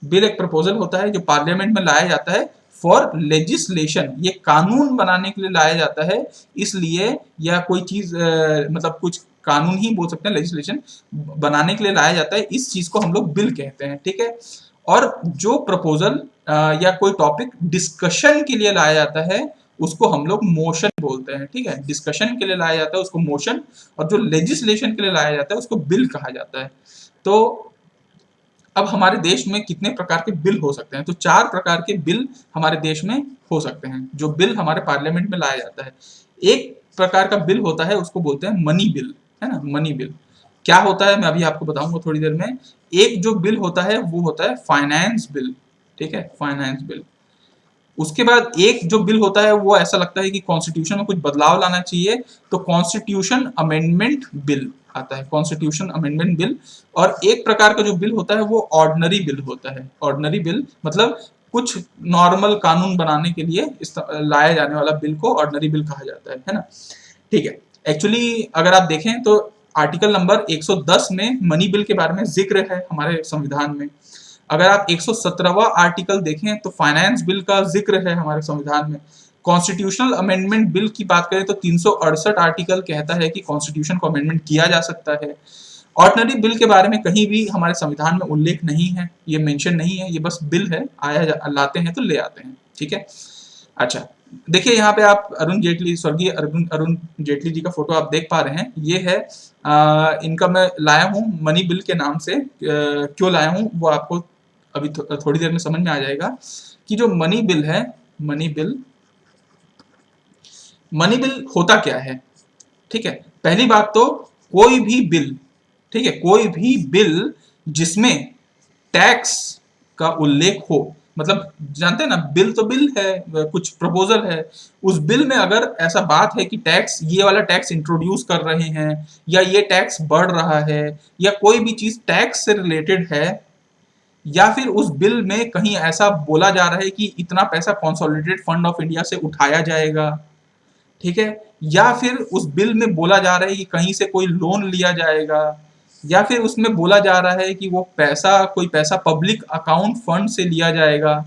बिल एक प्रपोजल होता है जो पार्लियामेंट में लाया जाता है फॉर लेजिस्लेशन, ये कानून बनाने के लिए लाया जाता है। इसलिए या कोई चीज मतलब कुछ कानून ही बोल सकते हैं, लेजिस्लेशन बनाने के लिए लाया जाता है, इस चीज को हम लोग बिल कहते हैं। ठीक है, और जो प्रपोजल या कोई टॉपिक डिस्कशन के लिए लाया जाता है उसको हम लोग मोशन बोलते हैं। ठीक है, डिस्कशन के लिए लाया जाता है उसको मोशन, और जो लेजिस्लेशन के लिए लाया जाता है उसको बिल कहा जाता है। तो अब हमारे देश में कितने प्रकार के बिल हो सकते हैं? तो 4 प्रकार के बिल हमारे देश में हो सकते हैं, जो बिल हमारे पार्लियामेंट में लाया जाता है। एक प्रकार का बिल होता है उसको बोलते हैं मनी बिल, है ना, मनी बिल। क्या होता है मैं अभी आपको बताऊंगा थोड़ी देर में। एक जो बिल होता है वो होता है फाइनेंस बिल। ठीक है, फाइनेंस बिल। उसके बाद एक जो बिल होता है वो ऐसा लगता है कि कॉन्स्टिट्यूशन में कुछ बदलाव लाना चाहिए, तो कॉन्स्टिट्यूशन अमेंडमेंट बिल आता है, कॉन्स्टिट्यूशन अमेंडमेंट बिल। और एक प्रकार का जो बिल होता है वो ऑर्डिनरी बिल होता है। ऑर्डिनरी बिल मतलब कुछ नॉर्मल कानून बनाने के लिए लाया जाने वाला बिल को ऑर्डिनरी बिल कहा जाता है ना। ठीक है, एक्चुअली अगर आप देखें तो आर्टिकल नंबर 110 में मनी बिल के बारे में जिक्र है हमारे संविधान में। अगर आप 117वां आर्टिकल देखें तो फाइनेंस बिल का जिक्र है हमारे संविधान में। कॉन्स्टिट्यूशनल अमेंडमेंट बिल की बात करें तो 368 आर्टिकल कहता है कि कॉन्स्टिट्यूशन को अमेंडमेंट किया जा सकता है। ऑर्डिनरी बिल के बारे में कहीं भी हमारे संविधान में उल्लेख नहीं है, ये मेंशन नहीं है, ये बस बिल है, लाते हैं तो ले आते हैं। ठीक है, अच्छा देखिए यहाँ पे आप अरुण जेटली, स्वर्गीय अरुण जेटली जी का फोटो आप देख पा रहे हैं। ये है इनका मैं लाया हूँ मनी बिल के नाम से। क्यों लाया हूँ वो आपको अभी थोड़ी देर में समझ में आ जाएगा कि जो मनी बिल है, मनी बिल होता क्या है। ठीक है, पहली बात तो कोई भी बिल, ठीक है, कोई भी बिल जिसमें टैक्स का उल्लेख हो, मतलब जानते हैं ना बिल तो बिल है, कुछ प्रपोजल है, उस बिल में अगर ऐसा बात है कि टैक्स, ये वाला टैक्स इंट्रोड्यूस कर रहे हैं या ये टैक्स बढ़ रहा है या कोई भी चीज टैक्स से रिलेटेड है, या फिर उस बिल में कहीं ऐसा बोला जा रहा है कि इतना पैसा कंसोलिडेटेड फंड ऑफ इंडिया से उठाया जाएगा, ठीक है, या फिर उस बिल में बोला जा रहा है कि कहीं से कोई लोन लिया जाएगा, या फिर उसमें बोला जा रहा है कि वो पैसा कोई पैसा पब्लिक अकाउंट फंड से लिया जाएगा।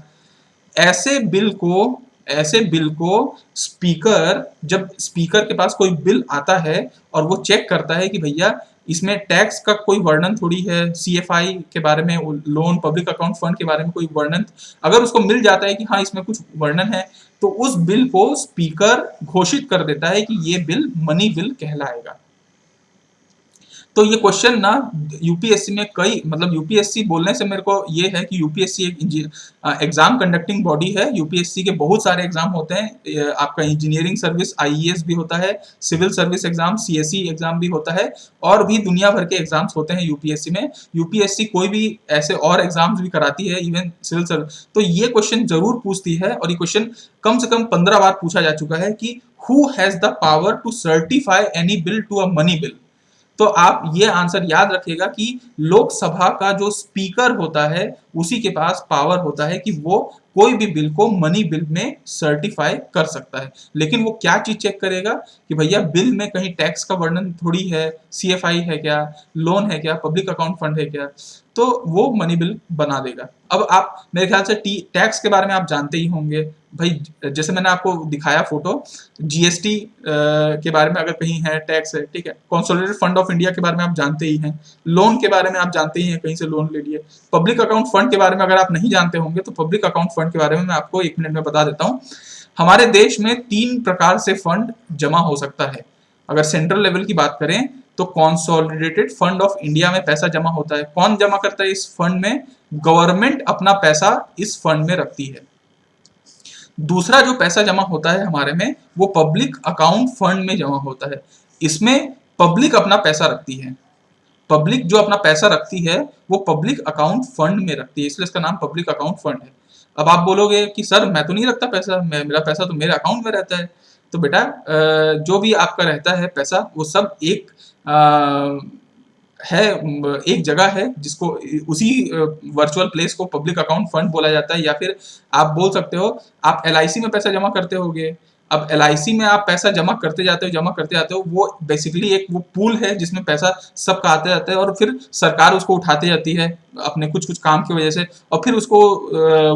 ऐसे बिल को ऐसे बिल को स्पीकर, जब स्पीकर के पास कोई बिल आता है और वो चेक करता है कि भैया इसमें टैक्स का कोई वर्णन थोड़ी है, सीएफआई के बारे में, लोन पब्लिक अकाउंट फंड के बारे में कोई वर्णन अगर उसको मिल जाता है कि हाँ इसमें कुछ वर्णन है, तो उस बिल को स्पीकर घोषित कर देता है कि ये बिल मनी बिल कहलाएगा। तो ये क्वेश्चन ना यूपीएससी में कई, मतलब यूपीएससी बोलने से मेरे को ये है कि यूपीएससी एक एग्जाम कंडक्टिंग बॉडी है। यूपीएससी के बहुत सारे एग्जाम होते हैं, आपका इंजीनियरिंग सर्विस आईईएस भी होता है, civil service exam CSC exam भी होता है, और भी दुनिया भर के एग्जाम्स होते हैं यूपीएससी में। यूपीएससी कोई भी ऐसे और एग्जाम्स भी कराती है, इवन सिविल सर्विस। तो ये क्वेश्चन जरूर पूछती है, और ये क्वेश्चन कम से कम 15 बार पूछा जा चुका है कि who has the power to certify any bill to a money bill. तो आप ये आंसर याद रखिएगा कि लोकसभा का जो स्पीकर होता है उसी के पास पावर होता है कि वो कोई भी बिल को मनी बिल में सर्टिफाई कर सकता है। लेकिन वो क्या चीज चेक करेगा कि भैया बिल में कहीं टैक्स का वर्णन थोड़ी है, सीएफआई है क्या, लोन है क्या, पब्लिक अकाउंट फंड है क्या, तो वो मनी बिल बना देगा। अब आप मेरे ख्याल से टैक्स के बारे में आप जानते ही होंगे भाई, जैसे मैंने आपको दिखाया फोटो, जीएसटी के बारे में अगर कहीं है टैक्स है, ठीक है। कंसोलिडेटेड फंड ऑफ इंडिया के बारे में आप जानते ही हैं, लोन के बारे में आप जानते ही हैं, कहीं से लोन ले लिए। पब्लिक अकाउंट फंड के बारे में अगर आप नहीं जानते होंगे तो पब्लिक अकाउंट फंड के बारे में मैं आपको 1 मिनट में बता देता हूँ। हमारे देश में 3 प्रकार से फंड जमा हो सकता है। अगर सेंट्रल लेवल की बात करें तो कंसोलिडेटेड फंड ऑफ इंडिया में पैसा जमा होता है। कौन जमा करता है इस फंड में? गवर्नमेंट अपना पैसा इस फंड में रखती है। दूसरा जो पैसा जमा होता है हमारे में, वो पब्लिक अकाउंट फंड में जमा होता है। इसमें पब्लिक अपना पैसा रखती है। पब्लिक जो अपना पैसा रखती है वो पब्लिक अकाउंट फंड में रखती है, इसलिए इसका नाम पब्लिक अकाउंट फंड है। अब आप बोलोगे कि सर मैं तो नहीं रखता पैसा, मेरा पैसा तो मेरे अकाउंट में रहता है। तो बेटा जो भी आपका रहता है पैसा, वो सब एक है, एक जगह है जिसको उसी वर्चुअल प्लेस को पब्लिक अकाउंट फंड बोला जाता है। या फिर आप बोल सकते हो आप एलआईसी में पैसा जमा करते होगे। अब एलआईसी में आप पैसा जमा करते जाते हो, वो बेसिकली एक वो पूल है जिसमें पैसा सबका आते जाता है, और फिर सरकार उसको उठाते जाती है अपने कुछ कुछ काम की वजह से, और फिर उसको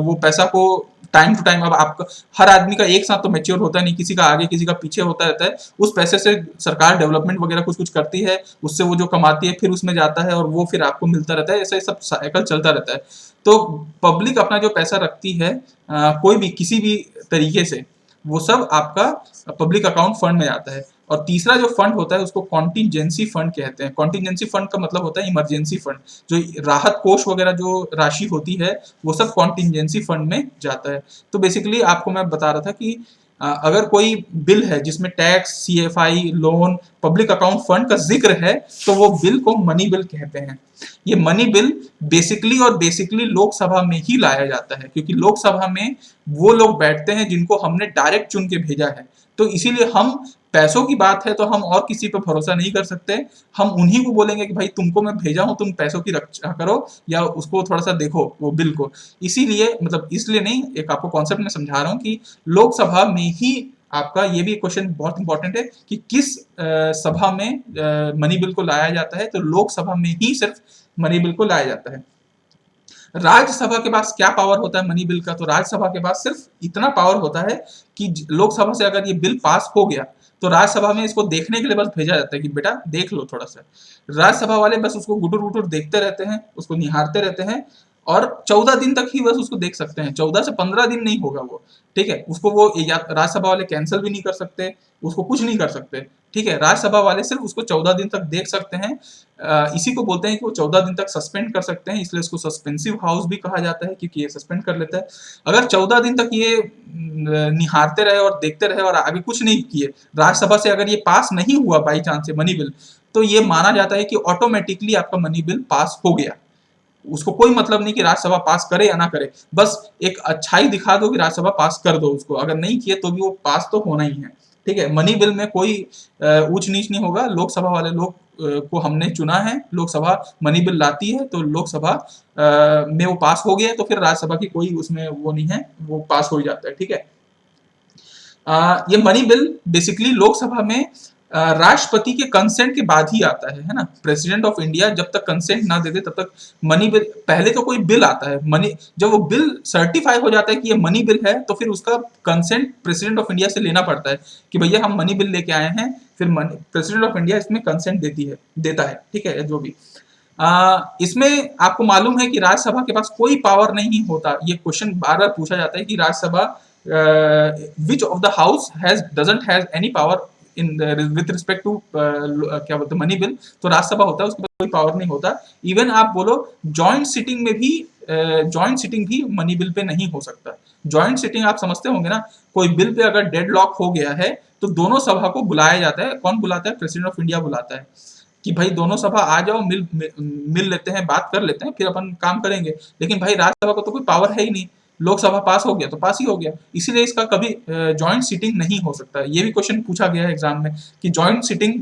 वो पैसा को टाइम टू टाइम, अब आपका हर आदमी का एक साथ तो मैच्योर होता नहीं, किसी का आगे किसी का पीछे होता रहता है। उस पैसे से सरकार डेवलपमेंट वगैरह कुछ कुछ करती है, उससे वो जो कमाती है फिर उसमें जाता है और वो फिर आपको मिलता रहता है, ऐसा सब साइकिल चलता रहता है। तो पब्लिक अपना जो पैसा रखती है कोई भी किसी भी तरीके से, वो सब आपका पब्लिक अकाउंट फंड में आता है। और तीसरा जो फंड होता है उसको कॉन्टिजेंसी फंड कहते हैं। कॉन्टिजेंसी फंड का मतलब होता है इमरजेंसी फंड, जो राहत कोष वगैरह जो राशि होती है वो सब कॉन्टिजेंसी फंड में जाता है। तो बेसिकली आपको मैं बता रहा था कि अगर कोई बिल है जिसमें tax, CFI, loan, public account fund का जिक्र है तो वो बिल को मनी बिल कहते हैं। ये मनी बिल बेसिकली लोकसभा में ही लाया जाता है, क्योंकि लोकसभा में वो लोग बैठते हैं जिनको हमने डायरेक्ट चुन के भेजा है। तो इसीलिए हम, पैसों की बात है तो हम और किसी पर भरोसा नहीं कर सकते। हम उन्हीं को बोलेंगे कि भाई तुमको मैं भेजा हूं, तुम पैसों की रक्षा करो या उसको थोड़ा सा देखो वो बिल को। इसीलिए, मतलब इसलिए नहीं, एक आपको कॉन्सेप्ट में समझा रहा हूं कि लोकसभा में ही आपका ये भी क्वेश्चन बहुत इंपॉर्टेंट है कि किस सभा में मनी बिल को लाया जाता है। तो लोकसभा में ही सिर्फ मनी बिल को लाया जाता है। राज्यसभा के पास क्या पावर होता है मनी बिल का? तो राज्यसभा के पास सिर्फ इतना पावर होता है कि लोकसभा से अगर ये बिल पास हो गया तो राज्यसभा में इसको देखने के लिए बस भेजा जाता है कि बेटा देख लो थोड़ा सा। राज्यसभा वाले बस उसको गुटुर गुटुर देखते रहते हैं, उसको निहारते रहते हैं, और 14 दिन तक ही बस उसको देख सकते हैं। 14 से 15 दिन नहीं होगा वो, ठीक है। उसको वो राज्यसभा वाले कैंसिल भी नहीं कर सकते, उसको कुछ नहीं कर सकते, ठीक है। राज्यसभा वाले सिर्फ उसको 14 दिन तक देख सकते हैं। इसी को बोलते हैं कि वो 14 दिन तक सस्पेंड कर सकते हैं, इसलिए इसको सस्पेंसिव हाउस भी कहा जाता है, क्योंकि ये सस्पेंड कर लेता है। अगर 14 दिन तक ये निहारते रहे और देखते रहे और आगे कुछ नहीं किए, राज्यसभा से अगर ये पास नहीं हुआ बाई चांस से मनी बिल, तो ये माना जाता है कि ऑटोमेटिकली आपका मनी बिल पास हो गया। उसको कोई मतलब नहीं कि राज्यसभा पास करे या ना करे, बस एक अच्छाई दिखा दो कि राज्यसभा पास कर दो उसको। अगर नहीं किए तो भी वो पास तो होना ही है, ठीक है। मनी बिल में कोई ऊंच नीच नहीं होगा। लोकसभा वाले लोग को हमने चुना है, लोकसभा मनी बिल लाती है तो लोकसभा में वो पास हो गया, तो फिर राज्यसभा की कोई उसमें वो नहीं है, वो पास हो ही जाता है, ठीक है। ये मनी बिल बेसिकली लोकसभा में राष्ट्रपति के कंसेंट के बाद ही आता है ना। प्रेसिडेंट ऑफ इंडिया जब तक कंसेंट ना दे दे तब तक मनी बिल, पहले तो कोई बिल आता है, मनी, जब वो बिल सर्टिफाई हो जाता है कि ये मनी बिल है तो फिर उसका कंसेंट प्रेसिडेंट ऑफ इंडिया से लेना पड़ता है कि भैया हम मनी बिल लेके आए हैं, फिर प्रेसिडेंट ऑफ इंडिया इसमें कंसेंट देता है, ठीक है, जो भी। इसमें आपको मालूम है कि राज्यसभा के पास कोई पावर नहीं होता। ये क्वेश्चन बार बार पूछा जाता है कि Rajya Sabha which of the house doesn't has any power in with respect to क्या बोलते हैं मनी बिल, तो राज्यसभा होता है, उसके पास कोई पावर नहीं होता। इवन आप बोलो जॉइंट सिटिंग में भी, जॉइंट सिटिंग भी मनी बिल पे नहीं हो सकता। जॉइंट सिटिंग आप समझते होंगे ना, कोई बिल पे अगर डेडलॉक हो गया है तो दोनों सभा को बुलाया जाता है। कौन बुलाता है? प्रेसिडेंट ऑफ इंडिया बुलाता है कि भाई दोनों सभा आ जाओ, मिल लेते हैं, बात कर लेते हैं, फिर अपन काम करेंगे। लेकिन भाई राज्यसभा को तो कोई पावर है ही नहीं, लोकसभा पास हो गया तो पास ही हो गया, इसीलिए इसका कभी जॉइंट सीटिंग नहीं हो सकता। ये भी क्वेश्चन पूछा गया है एग्जाम में कि जॉइंट सीटिंग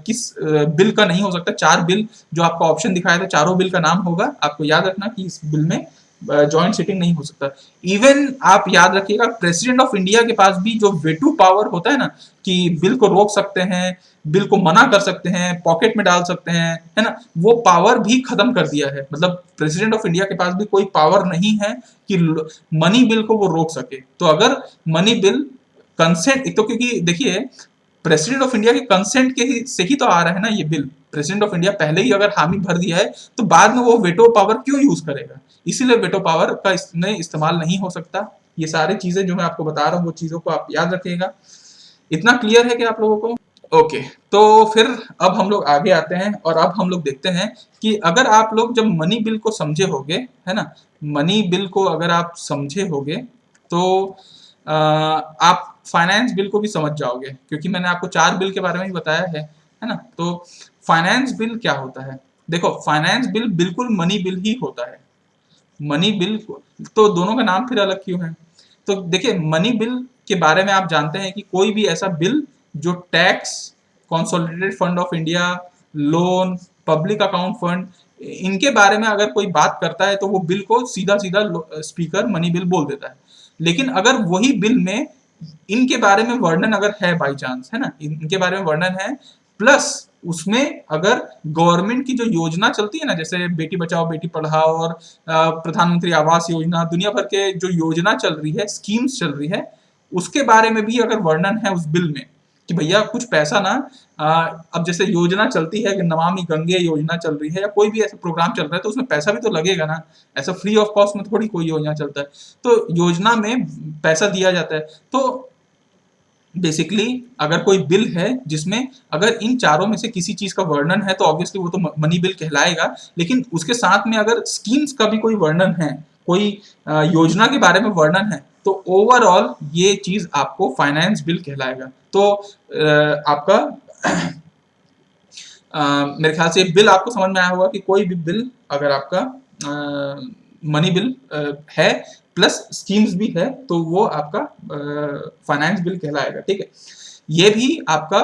किस बिल का नहीं हो सकता। 4 बिल जो आपका ऑप्शन दिखाया था, चारों बिल का नाम होगा, आपको याद रखना कि इस बिल में जॉइंट सीटिंग नहीं हो सकता। इवन आप याद रखिएगा प्रेसिडेंट ऑफ इंडिया के पास भी जो वेटो पावर होता है ना, कि बिल को रोक सकते हैं, बिल को मना कर सकते हैं, पॉकेट में डाल सकते हैं, है ना, वो पावर भी खत्म कर दिया है। मतलब प्रेसिडेंट ऑफ इंडिया के पास भी कोई पावर नहीं है कि मनी बिल को वो रोक सके। तो अगर मनी बिल कंसेंट, एक तो क्योंकि देखिए प्रेसिडेंट ऑफ इंडिया के कंसेंट के से ही तो आ रहा है ना ये बिल। प्रेसिडेंट ऑफ इंडिया पहले ही अगर हामी भर दिया है तो बाद में वो वेटो पावर क्यों यूज करेगा, इसीलिए वेटो पावर का इसमें इस्तेमाल नहीं हो सकता। ये सारी चीजें जो मैं आपको बता रहा हूँ वो चीजों को आप याद रखिएगा। इतना क्लियर है कि आप लोगों को? ओके, तो फिर अब हम लोग आगे आते हैं और अब हम लोग देखते हैं कि अगर आप लोग जब मनी बिल को समझे होगे, है ना, मनी बिल को अगर आप समझे होगे तो आप फाइनेंस बिल को भी समझ जाओगे, क्योंकि मैंने आपको 4 बिल के बारे में ही बताया है ना। तो फाइनेंस बिल क्या होता है? देखो फाइनेंस बिल बिल्कुल मनी बिल ही होता है। मनी बिल, तो दोनों का नाम फिर अलग क्यों है? तो देखिए मनी बिल के बारे में आप जानते हैं कि कोई भी ऐसा बिल जो tax, consolidated fund of India, loan, public account fund, इनके बारे में अगर कोई बात करता है तो वो बिल को सीधा सीधा स्पीकर मनी बिल बोल देता है। लेकिन अगर वही बिल में इनके बारे में वर्णन अगर है बाई चांस, है ना, इनके बारे में वर्णन है, प्लस उसमें अगर गवर्नमेंट की जो योजना चलती है ना, जैसे बेटी बचाओ बेटी पढ़ाओ और प्रधानमंत्री आवास योजना, दुनिया भर के जो योजना चल रही है, स्कीम्स चल रही है, उसके बारे में भी अगर वर्णन है उस बिल में कि भैया कुछ पैसा ना, अब जैसे योजना चलती है कि नमामि गंगे योजना चल रही है या कोई भी ऐसा प्रोग्राम चल रहा है तो उसमें पैसा भी तो लगेगा ना, ऐसा फ्री ऑफ कॉस्ट में थोड़ी कोई योजना चलता है। तो योजना में पैसा दिया जाता है। तो बेसिकली अगर कोई बिल है जिसमें अगर इन चारों में से किसी चीज का वर्णन है तो ऑब्वियसली वो तो मनी बिल कहलाएगा। लेकिन उसके साथ में अगर स्कीम्स का भी कोई वर्णन है, कोई योजना के बारे में वर्णन है, तो ओवरऑल ये चीज आपको फाइनेंस बिल कहलाएगा। तो आपका मेरे ख्याल से बिल आपको समझ में आया होगा कि कोई भी बिल अगर आपका मनी बिल है प्लस स्कीम्स भी है तो वो आपका फाइनेंस बिल कहलाएगा, ठीक है। ये भी आपका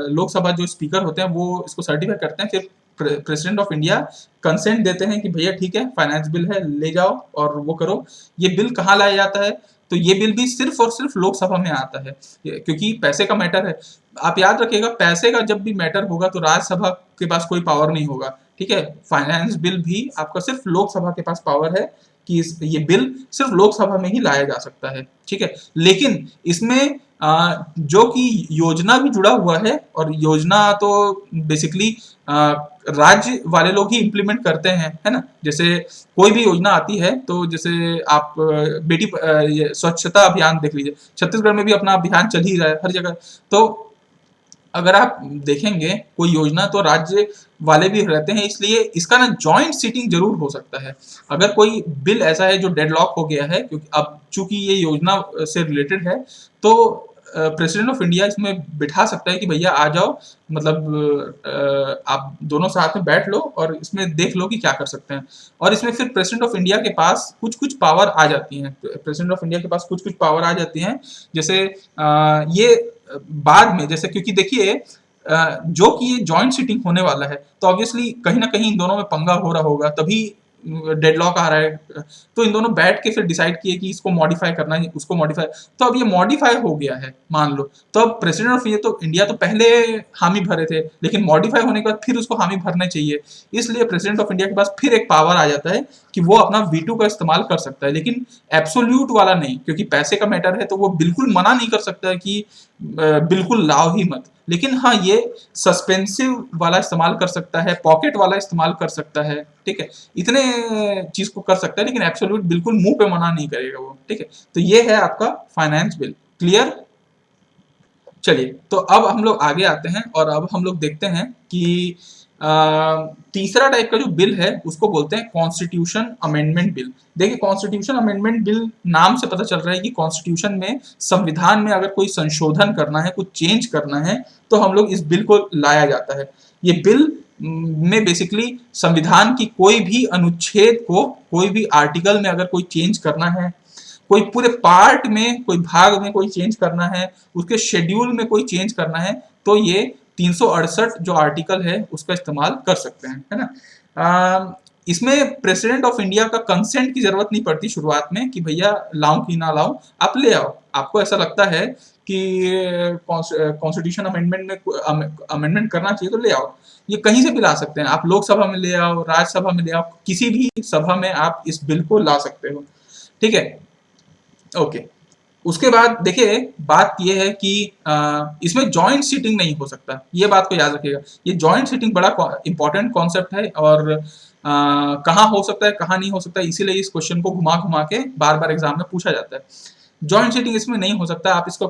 लोकसभा जो स्पीकर होते हैं वो इसको सर्टिफाई करते हैं, फिर प्रेसिडेंट ऑफ इंडिया कंसेंट देते हैं कि भैया ठीक है फाइनेंस बिल है, ले जाओ और वो करो। ये बिल कहाँ लाया जाता है? तो ये बिल भी सिर्फ और सिर्फ लोकसभा में आता है, क्योंकि पैसे का मैटर है। आप याद रखिएगा पैसे का जब भी मैटर होगा तो राज्यसभा के पास कोई पावर नहीं होगा, ठीक है। फाइनेंस बिल भी आपका सिर्फ लोकसभा के पास पावर है कि ये बिल सिर्फ लोकसभा में ही लाया जा सकता है, ठीक है। लेकिन इसमें जो कि योजना भी जुड़ा हुआ है, और योजना तो बेसिकली राज्य वाले लोग ही इम्प्लीमेंट करते हैं, है ना। जैसे कोई भी योजना आती है तो जैसे आप बेटी स्वच्छता अभियान देख लीजिए, छत्तीसगढ़ में भी अपना अभियान चल ही रहा है हर जगह। तो अगर आप देखेंगे कोई योजना तो राज्य वाले भी रहते हैं, इसलिए इसका ना जॉइंट सीटिंग जरूर हो सकता है। अगर कोई बिल ऐसा है जो डेडलॉक हो गया है, क्योंकि अब चूंकि ये योजना से रिलेटेड है, तो प्रेसिडेंट ऑफ इंडिया इसमें बिठा सकता है कि भैया आ जाओ, मतलब आप दोनों साथ में बैठ लो और इसमें देख लो कि क्या कर सकते हैं। और इसमें फिर प्रेसिडेंट ऑफ इंडिया के पास कुछ कुछ पावर आ जाती हैं, प्रेसिडेंट ऑफ इंडिया के पास कुछ कुछ पावर आ जाती हैं। जैसे ये बाद में, जैसे क्योंकि देखिए जो कि ये जॉइंट सीटिंग होने वाला है तो ऑब्वियसली कहीं ना कहीं इन दोनों में पंगा हो रहा होगा, तभी डेडलॉक आ रहा है, तो इन दोनों बैठ के फिर डिसाइड किए कि इसको मॉडिफाई करना है, उसको मॉडिफाई, तो अब ये मॉडिफाई हो गया है मान लो, तो अब प्रेसिडेंट ऑफ इंडिया तो पहले हामी भरे थे, लेकिन मॉडिफाई होने के बाद फिर उसको हामी भरने चाहिए, इसलिए प्रेसिडेंट ऑफ इंडिया के पास फिर एक पावर आ जाता है कि वो अपना वीटो का इस्तेमाल कर सकता है, लेकिन एब्सोल्यूट वाला नहीं, क्योंकि पैसे का मैटर है तो वो बिल्कुल मना नहीं कर सकता है कि बिल्कुल लाओ ही मत, लेकिन हाँ ये सस्पेंसिव वाला इस्तेमाल कर सकता है, पॉकेट वाला इस्तेमाल कर सकता है, ठीक है, इतने चीज को कर सकता है, लेकिन एब्सोल्यूट बिल्कुल मुंह पे मना नहीं करेगा वो, ठीक है। तो ये है आपका फाइनेंस बिल, क्लियर। चलिए तो अब हम लोग आगे आते हैं और अब हम लोग देखते हैं कि तीसरा टाइप का जो बिल है उसको बोलते हैं कॉन्स्टिट्यूशन अमेंडमेंट बिल। देखिए कॉन्स्टिट्यूशन अमेंडमेंट बिल नाम से पता चल रहा है कि कॉन्स्टिट्यूशन में, संविधान में अगर कोई संशोधन करना है, कुछ चेंज करना है, तो हम लोग इस बिल को लाया जाता है। ये बिल में बेसिकली संविधान की कोई भी अनुच्छेद को, कोई भी आर्टिकल में अगर कोई चेंज करना है, कोई पूरे पार्ट में, कोई भाग में कोई चेंज करना है, उसके शेड्यूल में कोई चेंज करना है, तो ये 368 जो आर्टिकल है उसका इस्तेमाल कर सकते हैं, है ना। इसमें प्रेसिडेंट ऑफ इंडिया का कंसेंट की जरूरत नहीं पड़ती शुरुआत में कि भैया लाऊं कि ना लाऊं, आप ले आओ। आपको ऐसा लगता है कि कॉन्स्टिट्यूशन अमेंडमेंट में अमेंडमेंट करना चाहिए तो ले आओ, ये कहीं से भी ला सकते हैं आप, लोकसभा में ले आओ, राज्यसभा में ले आओ, किसी भी सभा में आप इस बिल को ला सकते हो, ठीक है। ओके, उसके बाद देखिए बात ये है कि इसमें जॉइंट सीटिंग नहीं हो सकता, ये बात को याद रखिएगा। ये जॉइंट सीटिंग बड़ा इंपॉर्टेंट कॉन्सेप्ट है और कहाँ हो सकता है कहाँ नहीं हो सकता, इसीलिए इस क्वेश्चन को घुमा घुमा के बार बार एग्जाम में पूछा जाता है। जॉइंट सीटिंग इसमें नहीं हो सकता, आप इसको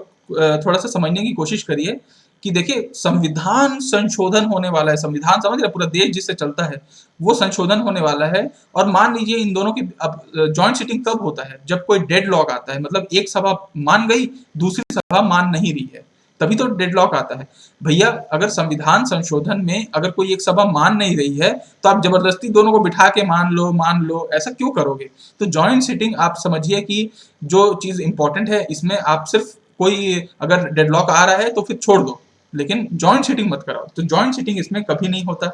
थोड़ा सा समझने की कोशिश करिए कि देखिए संविधान संशोधन होने वाला है, संविधान समझ रहे, पूरा देश जिससे चलता है वो संशोधन होने वाला है, और मान लीजिए इन दोनों की अब जॉइंट सीटिंग कब होता है, जब कोई डेडलॉक आता है, मतलब एक सभा मान गई दूसरी सभा मान नहीं रही है, तभी तो डेडलॉक आता है। भैया अगर संविधान संशोधन में अगर कोई एक सभा मान नहीं रही है तो आप जबरदस्ती दोनों को बिठा के मान लो, ऐसा क्यों करोगे। तो जॉइंट सीटिंग आप समझिए कि जो चीज इंपॉर्टेंट है इसमें आप सिर्फ कोई अगर डेडलॉक आ रहा है तो फिर छोड़ दो, लेकिन जॉइंट सीटिंग मत कराओ। तो जॉइंट सीटिंग इसमें कभी नहीं होता,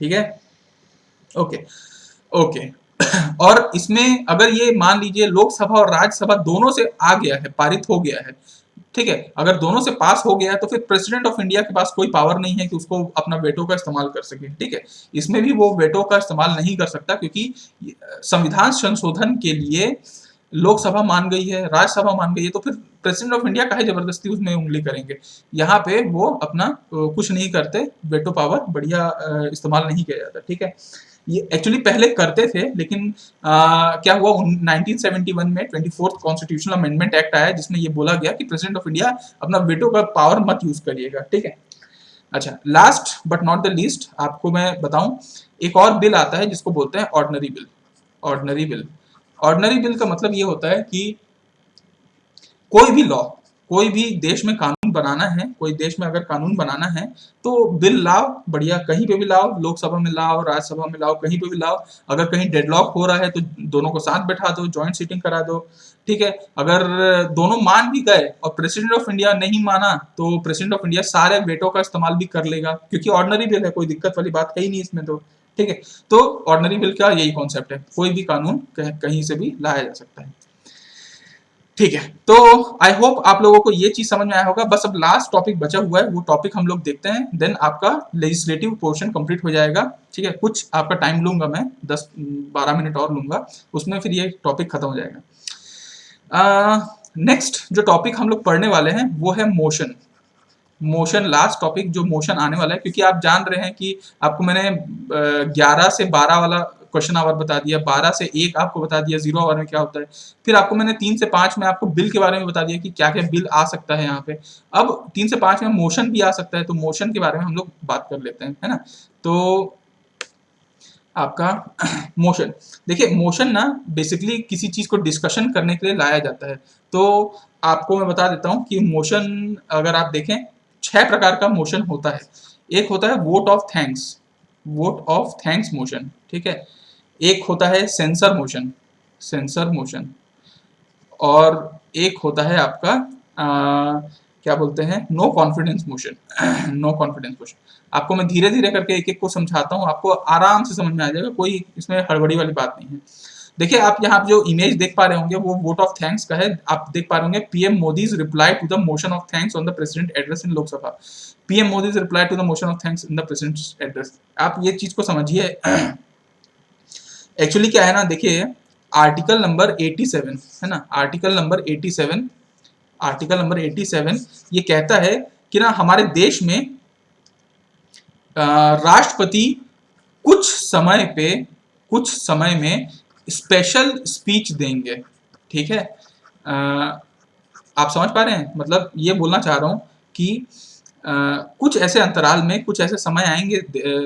ठीक है। ओके ओके और इसमें अगर ये मान लीजिए लोकसभा और राज्यसभा दोनों से आ गया है, पारित हो गया है, ठीक है, अगर दोनों से पास हो गया है तो फिर प्रेसिडेंट ऑफ इंडिया के पास कोई पावर नहीं है कि उसको अपना वेटो का इस्तेमाल कर सके, ठीक है। इसमें भी वो वेटो का इस्तेमाल नहीं कर सकता क्योंकि संविधान संशोधन के लिए लोकसभा मान गई है, राज्यसभा मान गई है, तो फिर प्रेसिडेंट ऑफ इंडिया काहे जबरदस्ती उसमें उंगली करेंगे। यहाँ पे वो अपना कुछ नहीं करते, वेटो पावर बढ़िया इस्तेमाल नहीं किया जाता, ठीक है। ये एक्चुअली पहले करते थे, लेकिन क्या हुआ 1971 में 24th कॉन्स्टिट्यूशनल अमेंडमेंट एक्ट आया जिसमें ये बोला गया कि प्रेसिडेंट ऑफ इंडिया अपना वेटो का पावर मत यूज करिएगा, ठीक है। अच्छा, last but not the least आपको मैं बताऊं, एक और बिल आता है जिसको बोलते हैं ordinary bill. Ordinary bill, ordinary bill का मतलब ये होता है कि कोई भी लॉ, कोई भी देश में कानून बनाना है, कोई देश में अगर कानून बनाना है तो बिल लाओ, बढ़िया कहीं पे भी लाओ, लोकसभा में लाओ, राज्यसभा में लाओ, कहीं पे भी लाओ। अगर कहीं डेडलॉक हो रहा है तो दोनों को साथ बैठा दो, जॉइंट सीटिंग करा दो, ठीक है। अगर दोनों मान भी गए और प्रेसिडेंट ऑफ इंडिया नहीं माना तो प्रेसिडेंट ऑफ इंडिया सारे वेटो का इस्तेमाल भी कर लेगा, क्योंकि ऑर्डिनरी बिल है, कोई दिक्कत वाली बात है ही नहीं इसमें, तो ठीक है। तो ऑर्डिनरी बिल का यही कॉन्सेप्ट है, कोई भी कानून कहीं से भी लाया जा सकता है, ठीक है। तो आई होप आप लोगों को ये चीज समझ में आया होगा। बस अब लास्ट टॉपिक बचा हुआ है, वो टॉपिक हम लोग देखते हैं, देन आपका लेजिस्लेटिव पोर्शन कंप्लीट हो जाएगा, ठीक है। कुछ आपका टाइम लूंगा मैं, 10-12 मिनट और लूंगा, उसमें फिर ये टॉपिक खत्म हो जाएगा। नेक्स्ट जो टॉपिक हम लोग पढ़ने वाले हैं वो है मोशन। मोशन लास्ट टॉपिक जो मोशन आने वाला है, क्योंकि आप जान रहे हैं कि आपको मैंने 11 से 12 वाला क्वेश्चन आवर बता दिया, 12 से 1 आपको बता दिया 0 आवर में क्या होता है, फिर आपको मैंने 3 से 5 में आपको बिल के बारे में बता दिया कि क्या क्या बिल आ सकता है यहाँ पे। अब 3 से 5 में मोशन भी आ सकता है, तो मोशन के बारे में हम लोग बात कर लेते हैं, है ना। तो आपका मोशन, देखिए मोशन ना बेसिकली किसी चीज को डिस्कशन करने के लिए लाया जाता है। तो आपको मैं बता देता हूँ कि मोशन अगर आप देखें 6 प्रकार का मोशन होता है। एक होता है vote of thanks, vote of thanks motion, ठीक है। एक होता है सेंसर मोशन, सेंसर मोशन, और एक होता है आपका क्या बोलते हैं, no confidence motion. No confidence motion. आपको मैं धीरे धीरे करके एक एक को समझाता हूँ, आपको आराम से समझ में आ जाएगा, कोई इसमें हड़बड़ी वाली बात नहीं है। देखिए आप यहाँ पे जो इमेज देख पा रहे होंगे वो वोट ऑफ थैंक्स का है। आप देख पा रहे होंगे PM Modi's reply to the motion of thanks on the president address in Lok Sabha. PM Modi's reply to the motion of thanks in the president address. आप ये चीज को समझिए। एक्चुअली क्या है ना, देखिए आर्टिकल नंबर 87 है ना, आर्टिकल नंबर 87, आर्टिकल नंबर 87 ये कहता है कि ना हमारे देश में राष्ट्रपति कुछ समय में स्पेशल स्पीच देंगे। ठीक है, आप समझ पा रहे हैं, मतलब ये बोलना चाह रहा हूं कि कुछ ऐसे अंतराल में, कुछ ऐसे समय आएंगे